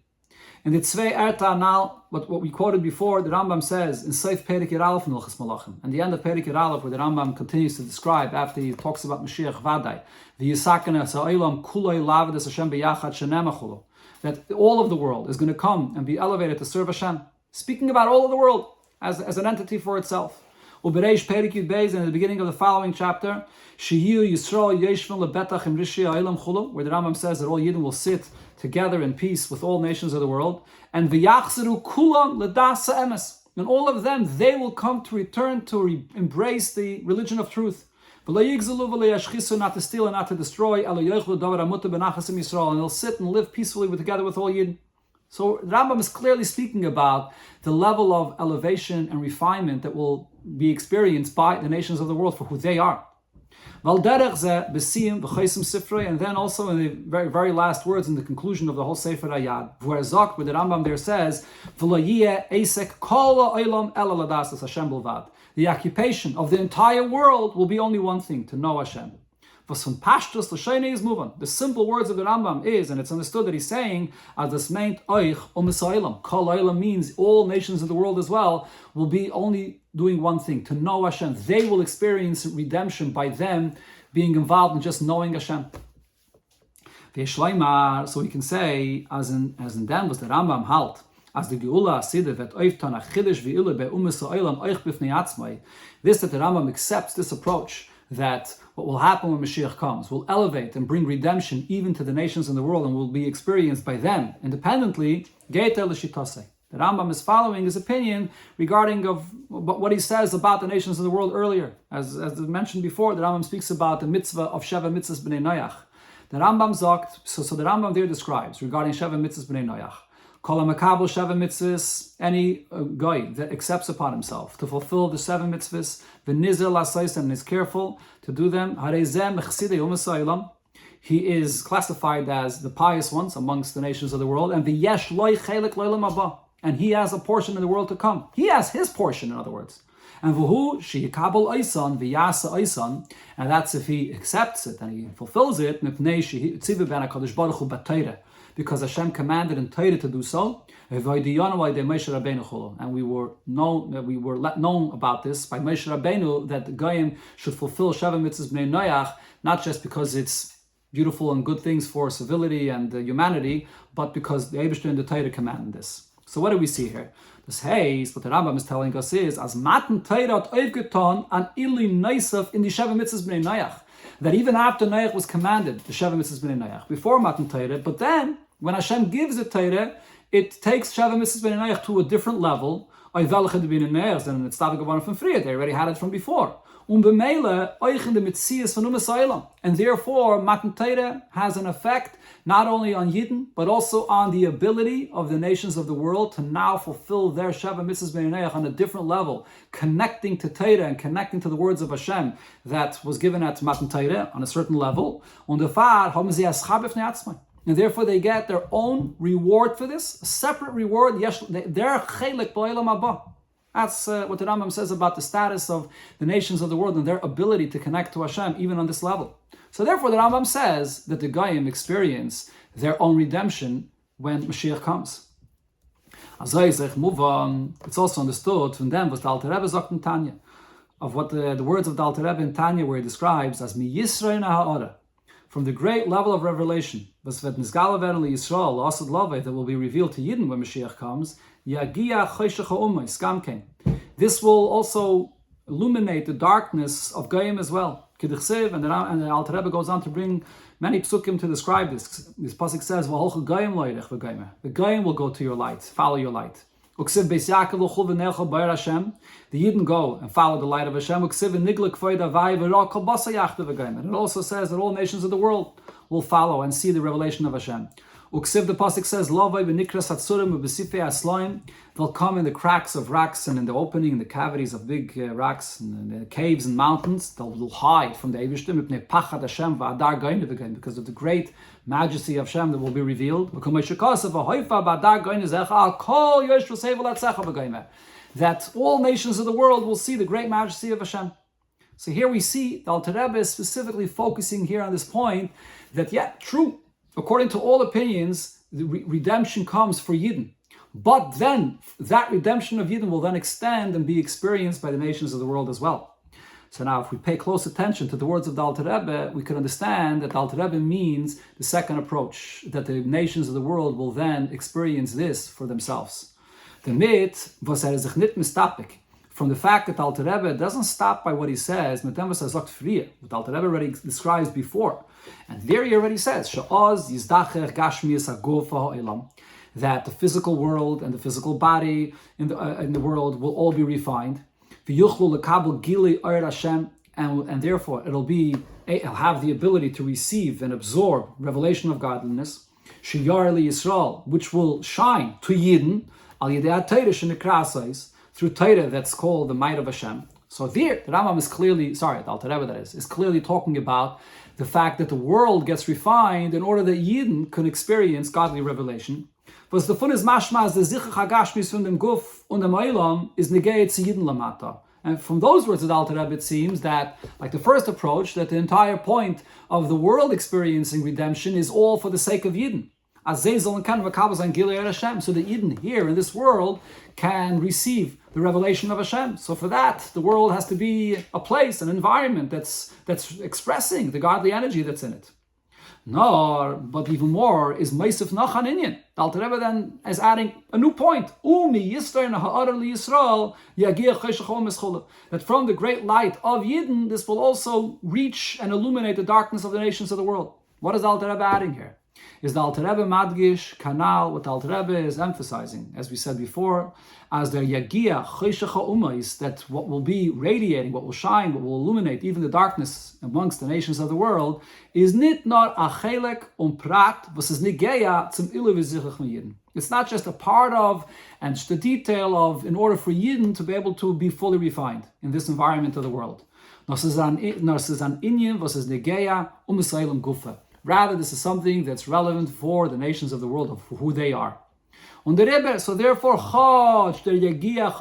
In the Tzvei Erta now, what we quoted before, the Rambam says in Seif Perik Yud Aleph in Hilchos Malachim, and the end of Perik Yud Aleph, where the Rambam continues to describe after he talks about Mashiach Vadai, the Yisakana Sa'olam Kuloi Lavdas Hashem B'Yachad Shenemachulu, that all of the world is going to come and be elevated to serve Hashem. Speaking about all of the world as an entity for itself. Ubereish Perik Yud Beis, in the beginning of the following chapter, Sheyu Yisrael Yeshvin Lebetach Im Rishi Ha'olam Chulu, where the Rambam says that all Yidden will sit together in peace with all nations of the world, and v'yachzeru kulam l'dasa emes, and all of them, they will come to return to embrace the religion of truth. Not to steal and not to destroy, and they'll sit and live peacefully together with all Yidden. So the Rambam is clearly speaking about the level of elevation and refinement that will be experienced by the nations of the world for who they are. And then also in the very, very last words in the conclusion of the whole Sefer Hayad, where the Rambam there says, the occupation of the entire world will be only one thing, to know Hashem. The simple words of the Rambam is, and it's understood that he's saying, as this meant oich u'misaylam. Kol oilam means all nations of the world as well will be only doing one thing, to know Hashem. They will experience redemption by them being involved in just knowing Hashem. So we can say, as in them was the Rambam halt, as the Geula Asidah vet oiftan achidish v'ile be'u'misaylam oich b'fnei atzmai. This that the Rambam accepts this approach, that what will happen when Mashiach comes will elevate and bring redemption even to the nations in the world and will be experienced by them independently. Geita l'shitase. The Rambam is following his opinion regarding of what he says about the nations of the world earlier. As mentioned before, the Rambam speaks about the mitzvah of Sheva Mitzvahs B'nei Noach. The Rambam sagt, so the Rambam there describes regarding Sheva Mitzvahs B'nei Noach. Kol HaMakabel Sheva Mitzvahs, any guy that accepts upon himself to fulfill the 7 mitzvahs, v'nizel asayis, and is careful to do them, harezeh mechsidei u'masaylam, he is classified as the pious ones amongst the nations of the world, and v'yesh loy chelek lo'olam haba, and he has a portion in the world to come. He has his portion, in other words. And v'hu sheyikabel oisan v'yasa oisan, and that's if he accepts it and he fulfills it, mipnei shehitzivah ben HaKadosh Baruch Hu b'Torah, because Hashem commanded in Torah to do so. And we were let known about this by Moshe Rabbeinu, that the Goyim should fulfill Sheva Mitzvahs B'nei Noach, not just because it's beautiful and good things for civility and humanity, but because the Eibishter and the Torah commanded this. So what do we see here? This haze, what the Rambam is telling us is, as Matan Torah Oivgeton an Ili Neisaf in the Sheva Mitzvahs B'nei Noach, that even after Noach was commanded, the Sheva Mitzvahs B'nei Noach, before Matan Torah, but then, when Hashem gives the Torah, it takes Sheva Mitzvahs B'nei Noach to a different level. And it's started going from free. They already had it from before. And therefore, Matan Torah has an effect not only on Yidden, but also on the ability of the nations of the world to now fulfill their Sheva Mitzvahs B'nei Noach on a different level, connecting to Torah and connecting to the words of Hashem that was given at Matan Torah on a certain level. And therefore they get their own reward for this, a separate reward. They're chelek b'olam haba. That's what the Rambam says about the status of the nations of the world and their ability to connect to Hashem even on this level. So therefore the Rambam says that the Goyim experience their own redemption when Mashiach comes. Move on. It's also understood from them was the Alter Rebbe sagt in Tanya, of what the words of the Alter Rebbe in Tanya, where he describes as mi Yisrael ha'ora, from the great level of revelation, that will be revealed to Yidden when Mashiach comes, this will also illuminate the darkness of Goyim as well. And the Alter Rebbe goes on to bring many psukim to describe this. This pasuk says, the Goyim will go to your light, follow your light. The Yidden go and follow the light of Hashem. And it also says that all nations of the world will follow and see the revelation of Hashem. The pasuk says, they'll come in the cracks of rocks and in the opening, in the cavities of big rocks and in the caves and mountains. They'll hide from the Eibishter because of the great majesty of Hashem that will be revealed. That all nations of the world will see the great majesty of Hashem. So here we see the Alter Rebbe is specifically focusing here on this point that, yeah, true, according to all opinions, the redemption comes for Yidden. But then that redemption of Yidden will then extend and be experienced by the nations of the world as well. So now if we pay close attention to the words of the Alter Rebbe, we can understand that the Alter Rebbe means the second approach, that the nations of the world will then experience this for themselves. Damit, was sich nicht mistapik. From the fact that the Alter Rebbe doesn't stop by what he says, what the Alter Rebbe already describes before. And there he already says, that the physical world and the physical body in the world will all be refined. And therefore it'll have the ability to receive and absorb revelation of godliness, which will shine to Yidden, through Torah that's called the might of Hashem. So there, the Rambam is clearly, the Alter Rebbe that is clearly talking about the fact that the world gets refined in order that Yidden can experience godly revelation. Was the fun is mashma, the Zichach HaGashmis von dem Guf und dem Olam is negayet zu Yidden lamata. And from those words of the Alter Rebbe, it seems that, like the first approach, that the entire point of the world experiencing redemption is all for the sake of Yidden. So that Yidden here in this world can receive the revelation of Hashem. So for that, the world has to be a place, an environment that's expressing the godly energy that's in it. No, but even more is Meisif Nachan Inyan. The Alter Rebbe then is adding a new point. That from the great light of Yidden, this will also reach and illuminate the darkness of the nations of the world. What is the Alter Rebbe adding here? Is the Alter Rebbe Madgish, Kanal, what the Alter Rebbe is emphasizing, as we said before, as the Yagia, Cheshecha Umais, that what will be radiating, what will shine, what will illuminate even the darkness amongst the nations of the world, is nit nor a Chelek Prat, was is Nigeya zum Ilu v'zichach Yidden. It's not just a part of and just a detail of, in order for Yidden to be able to be fully refined in this environment of the world. Nor is an Inyan, was is Nigeya U'Misaylam Gufa. Rather, this is something that's relevant for the nations of the world, of who they are. Und der Rebbe, so therefore, der Yagia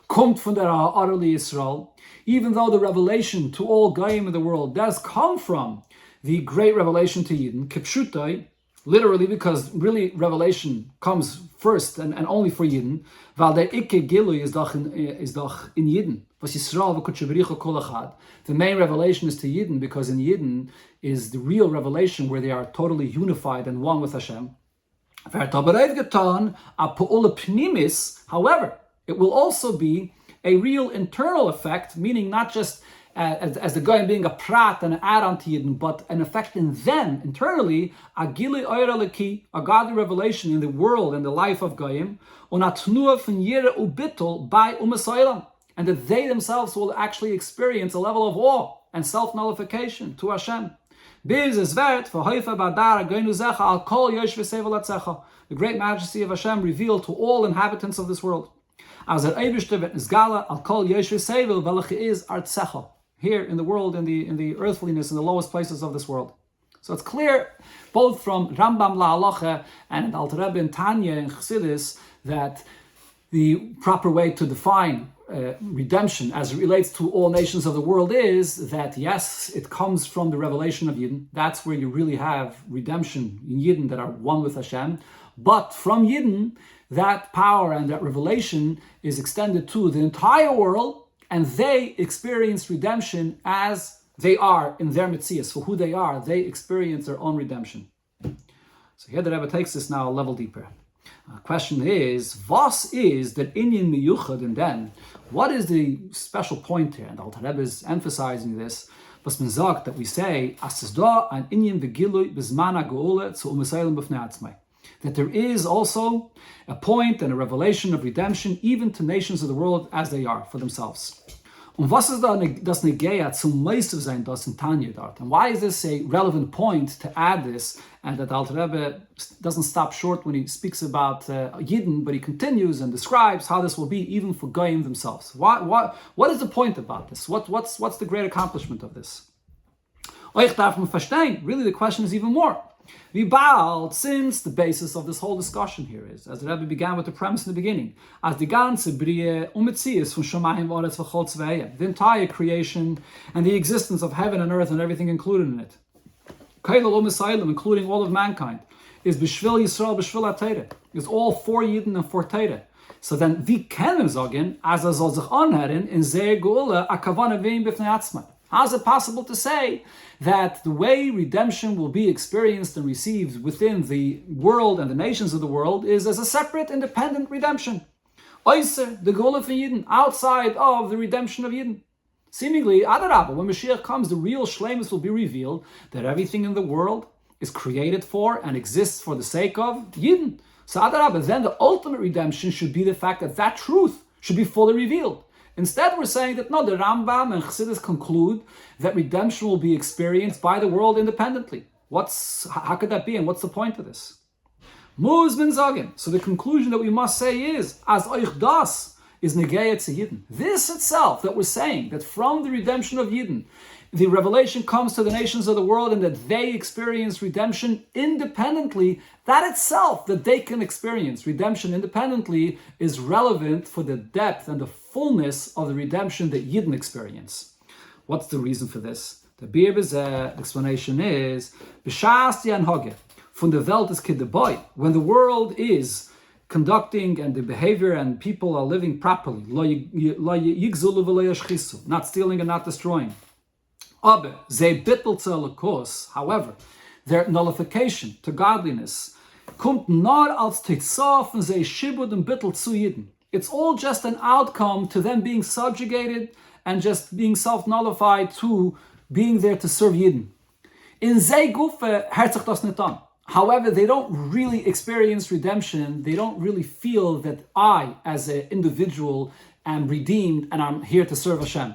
kommt von der Ha'arli Yisrael, even though the revelation to all Goyim in the world does come from the great revelation to Yidden, Kipshutai, literally because really revelation comes first and only for Yidden, weil der Ikke Gilui is doch in Yidden. Was Yisrael v'kutshevricha kol echad. The main revelation is to Yidden because in Yidden is the real revelation where they are totally unified and one with Hashem. However, it will also be a real internal effect, meaning not just as the Goyim being a prat and an add-on to Yidden, but an effect in them, internally, a gili oyer leki, a godly revelation in the world and the life of Goyim, and that they themselves will actually experience a level of awe and self-nullification to Hashem. The great majesty of Hashem revealed to all inhabitants of this world. Here in the world, in the earthliness, in the lowest places of this world. So it's clear, both from Rambam La'alacha and Alter Rebbe and Tanya and Chassidus, that the proper way to define redemption as it relates to all nations of the world is that, yes, it comes from the revelation of Yidden. That's where you really have redemption in Yidden that are one with Hashem. But from Yidden, that power and that revelation is extended to the entire world, and they experience redemption as they are in their Metzias. For who they are, they experience their own redemption. So here the Rebbe takes this now a level deeper. The question is, was is that inyan miyuchad, and then what is the special point here? And the Alter Rebbe is emphasizing this. Was man sagt that we say as es da an inyan v'gilui b'zman ha'geula zu u'misaylim b'fnei atzmai. That there is also a point and a revelation of redemption even to nations of the world as they are for themselves. Und was ist das Negeya zum Meister sein, das in Tanya dort? And why is this a relevant point to add this? And that Alter Rebbe doesn't stop short when he speaks about Yidden, but he continues and describes how this will be even for Goyim themselves. What is the point about this? What's the great accomplishment of this? Euch darf man verstehen, really the question is even more. Wie bald, since the basis of this whole discussion here is, as the Rabbi began with the premise in the beginning, as the ganze Brie Umetzias von Shamayim V'Aretz V'Chol Tzveihem, the entire creation and the existence of heaven and earth and everything included in it, Kailal U'Mesaylim, including all of mankind, is B'Shvil Yisrael B'Shvil HaTeirah, is all for Yidden and for Teirah. So then, wie können sagen, as soll sich anhören, in Zeh Geula, a Kavana Vein B'fnei Atzmai? How is it possible to say that the way redemption will be experienced and received within the world and the nations of the world is as a separate, independent redemption? Oster, the Geula von Yidden, outside of the redemption of Yidden. Seemingly, Adarabah, when Mashiach comes, the real Shleimus will be revealed that everything in the world is created for and exists for the sake of Yidden. So Adarabah, then the ultimate redemption should be the fact that that truth should be fully revealed. Instead, we're saying that no, the Rambam and Chassidus conclude that redemption will be experienced by the world independently. How could that be, and what's the point of this? Muz bin Zagen. So the conclusion that we must say is, as euch das is negayet zu Yidden. This itself, that we're saying, that from the redemption of Yidden, the revelation comes to the nations of the world and that they experience redemption independently, that itself, that they can experience redemption independently, is relevant for the depth and the fullness of the redemption that Yidden experience. What's the reason for this? The Bir Bezeh explanation is, B'shas Yanhage, from the Welt is Kideboy, when the world is conducting and the behavior and people are living properly, not stealing and not destroying. However, their nullification to godliness kommt nur als Titzaf und sie shibud und bittel zu Yidden. It's all just an outcome to them being subjugated and just being self-nullified to being there to serve Yidden. In sei Gufe hört sich das nicht an. However, they don't really experience redemption. They don't really feel that I, as an individual, am redeemed and I'm here to serve Hashem.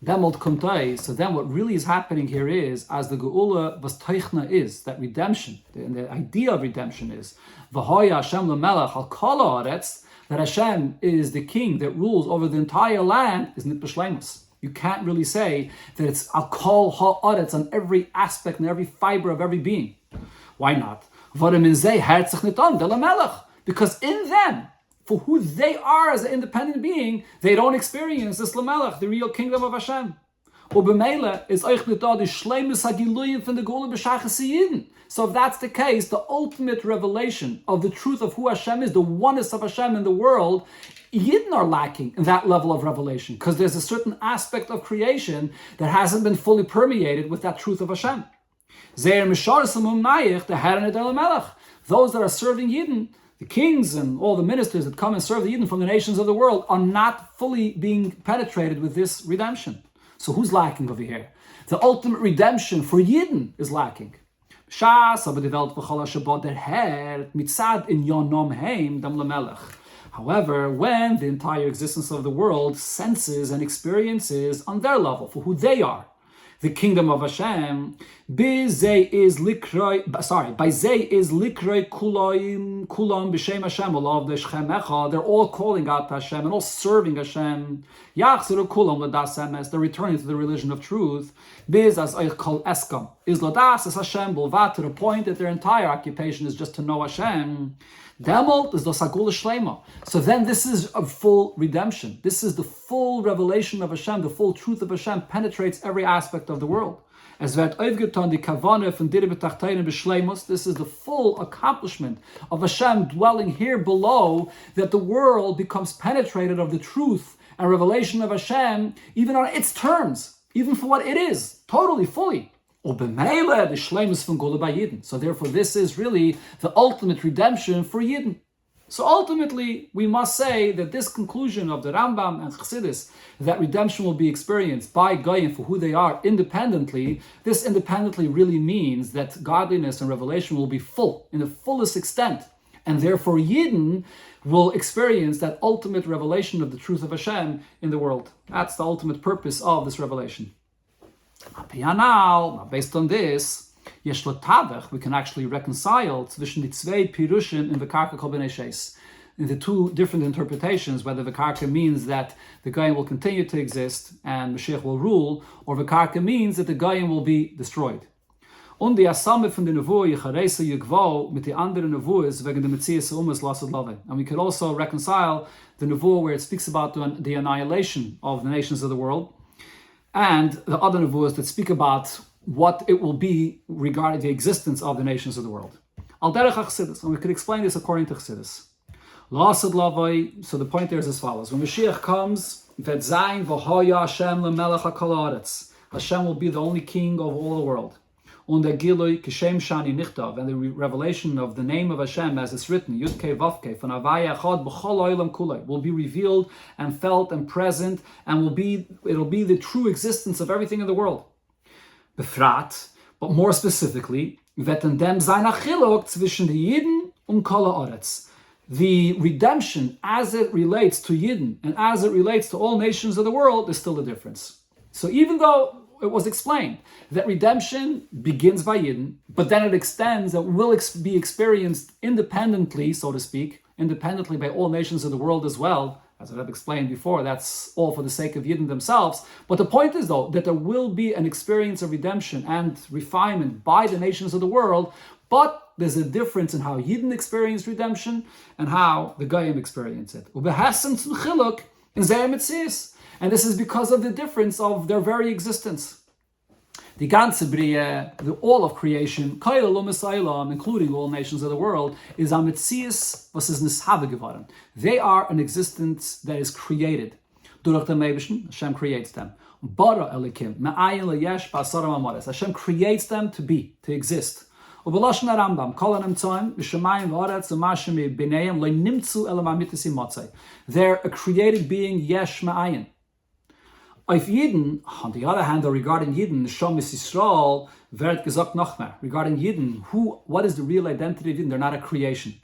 So then what really is happening here is, as the Geula was Teichna is, that redemption, the idea of redemption is, V'hoya Hashem lemelech al kol haaretz, that Hashem is the king that rules over the entire land, is nit b'shleimus. You can't really say that it's al kol haaretz on every aspect and every fiber of every being. Why not? Because in them, for who they are as an independent being, they don't experience this Lamelech, the real kingdom of Hashem. So if that's the case, the ultimate revelation of the truth of who Hashem is, the oneness of Hashem in the world, Yidden are lacking in that level of revelation, because there's a certain aspect of creation that hasn't been fully permeated with that truth of Hashem. Those that are serving Yidden, the kings and all the ministers that come and serve the Yidden from the nations of the world, are not fully being penetrated with this redemption. So who's lacking over here? The ultimate redemption for Yidden is lacking. However, when the entire existence of the world senses and experiences on their level for who they are, the kingdom of Hashem, by zay is likroi kulam b'shem Hashem olav d'shchem echad. They're all calling out to Hashem and all serving Hashem. Yachzeru kulam l'das emes. They're returning to the religion of truth. Biz as oich kol eskam is l'das es Hashem bulvat, to the point that their entire occupation is just to know Hashem. Demol is the sagula shlema. So then this is a full redemption. This is the full revelation of Hashem. The full truth of Hashem penetrates every aspect of the world. As wird aufgetan die Kavane von dir betachtein b'shleimus. This is the full accomplishment of Hashem dwelling here below, that the world becomes penetrated of the truth and revelation of Hashem, even on its terms, even for what it is, totally, fully. So therefore, this is really the ultimate redemption for Yidden. So ultimately, we must say that this conclusion of the Rambam and Chassidus, that redemption will be experienced by Goyim for who they are independently, this independently really means that godliness and revelation will be full, in the fullest extent. And therefore, Yidden will experience that ultimate revelation of the truth of Hashem in the world. That's the ultimate purpose of this revelation. Now, based on this, we can actually reconcile zwischen die zwei Pirushim in the Karka Kol Bnei Sheis. in the two different interpretations, whether Vikarka means that the Goyim will continue to exist and Mashiach will rule, or Vikarka means that the Goyim will be destroyed. Und die Asame von der Nevuah Yechareisa Yigvau mit die anderen Nevuahs wegen der Metzias Umas Lasad Lave. And we could also reconcile the Nevuah where it speaks about the annihilation of the nations of the world, and the other Nevuahs that speak about what it will be regarding the existence of the nations of the world. Al derech Chassidus, and we could explain this according to Chassidus. Lasad Lavai, so the point there is as follows. When Mashiach comes, Vet Zayin v'hoya Hashem lemelech hakol haaretz. Hashem will be the only king of all the world. Und der Gilui Kishem Shani Nichtav, and the revelation of the name of Hashem as it's written, Yud Kei Vav Kei, von Havaya Echad b'chol olam kulei, will be revealed and felt and present, and it'll be the true existence of everything in the world. Befrat, but more specifically, Vetten dem sein Achilok zwischen die Yidden und kol haaretz. The redemption as it relates to Yidden and as it relates to all nations of the world is still a difference. So even though it was explained that redemption begins by Yidden, but then it extends and will be experienced independently, so to speak, independently by all nations of the world as well. As I've explained before, that's all for the sake of Yidden themselves. But the point is, though, that there will be an experience of redemption and refinement by the nations of the world, but there's a difference in how Yidden experience redemption and how the Goyim experience it. And this is because of the difference of their very existence. The ganze Bria, all of creation, including all nations of the world, is a Metzias, was is Nishave geworden. They are an existence that is created. Durch den Eibischen, Hashem creates them. Bara elikim, me'ayin le'yesh ba'asaram amares. Hashem creates them to be, to exist. Ubelashon Rambam, kol hanemtzoim, v'shamayim v'aretz u'mashim b'neiim lo'nimtzu elam ha'mitis motzei. They're a created being, yesh me'ayin. If Yidden, on the other hand, or regarding Yidden, Shom is Yisrael, werd gesagt noch mehr. Regarding Yidden, what is the real identity of Yidden? They're not a creation.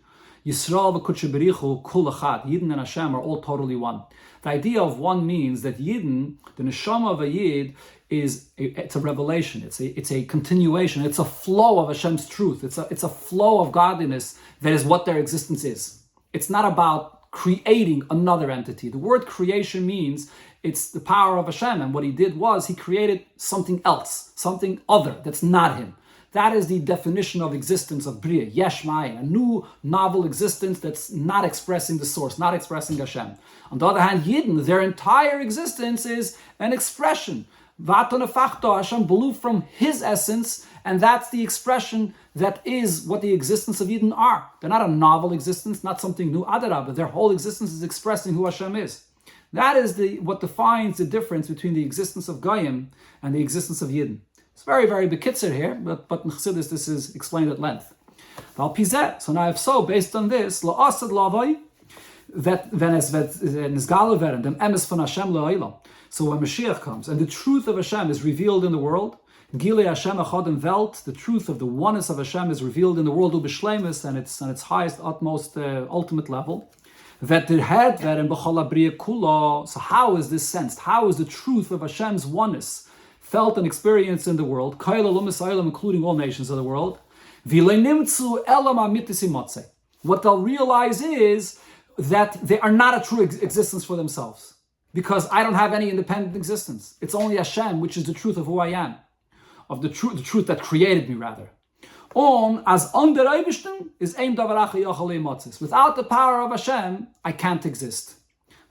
Yisrael v'kutshe berichu kul echad. Yidden and Hashem are all totally one. The idea of one means that Yidden, the neshama of a Yid, it's a revelation. It's a continuation. It's a flow of Hashem's truth. It's a flow of godliness that is what their existence is. It's not about creating another entity. The word creation means it's the power of Hashem, and what he did was he created something else, something other that's not him. That is the definition of existence of Bria, Yesh Mayin, a new novel existence that's not expressing the source, not expressing Hashem. On the other hand, Yidden, their entire existence is an expression. Vaton Efachto, Hashem blew from his essence, and that's the expression that is what the existence of Yidden are. They're not a novel existence, not something new, Adarabah, but their whole existence is expressing who Hashem is. That is what defines the difference between the existence of Goyim and the existence of Yidden. It's very, very bekitzer here, but in Chassidus this is explained at length. So now if so, based on this, la'asad lavoi, wenn es nisgale werden, dem emes von Hashem le'olam. So when Mashiach comes and the truth of Hashem is revealed in the world, Gilei Hashem echad im Welt, the truth of the oneness of Hashem is revealed in the world, ubeshleimus, and its highest, utmost, ultimate level. That the head that in b'chol habriya kula. So how is this sensed? How is the truth of Hashem's oneness felt and experienced in the world? Including all nations of the world. What they'll realize is that they are not a true existence for themselves, because I don't have any independent existence. It's only Hashem, which is the truth of who I am, of the truth that created me, rather. As under Eibishten is ein davar acher yochel leimotzes. Without the power of Hashem, I can't exist.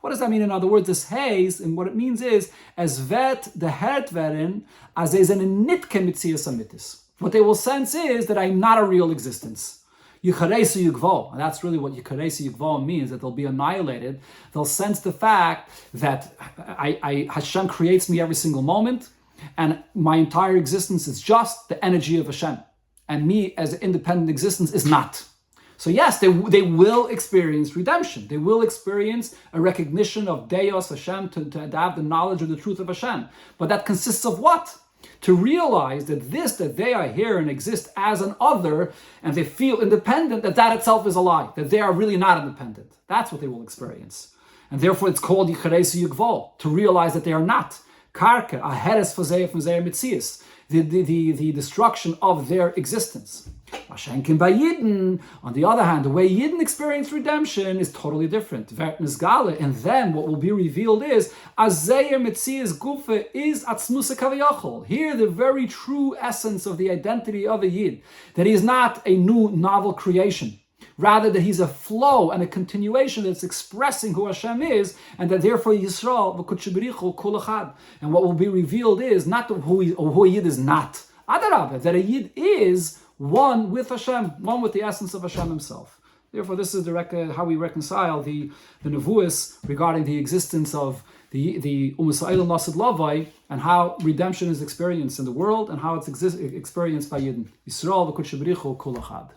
What does that mean? In other words, this haze, and what it means is, as vet the hert verin, as is an nitke mitzias amitis. What they will sense is that I'm not a real existence. Yicharesu yugvo, and that's really what Yicharesu yugvo means, that they'll be annihilated. They'll sense the fact that Hashem creates me every single moment, and my entire existence is just the energy of Hashem. And me as an independent existence is not. So yes, they will experience redemption. They will experience a recognition of Deus Hashem, to have the knowledge of the truth of Hashem. But that consists of what? To realize that they are here and exist as an other, and they feel independent, that itself is a lie, that they are really not independent. That's what they will experience. And therefore it's called Yicharesu Yugvol, to realize that they are not. Karka, Aheres Fazeya from Zeir Mitzias. the destruction of their existence. On the other hand, the way Yidden experience redemption is totally different. And then what will be revealed is Azeir Metzias Gufe is Atzmusa Kaviyachol. Here, the very true essence of the identity of a Yid, that he is not a new novel creation. Rather, that he's a flow and a continuation that's expressing who Hashem is, and that therefore Yisrael v'kutshabirichu kol echad. And what will be revealed is not who a Yid is not. Adarabah, that a Yid is one with Hashem, one with the essence of Hashem himself. Therefore, this is how we reconcile the nevuos regarding the existence of the Umasa'il Nasid Lavai and how redemption is experienced in the world and how it's experienced by Yidden. Yisrael v'kutshabirichu kol echad.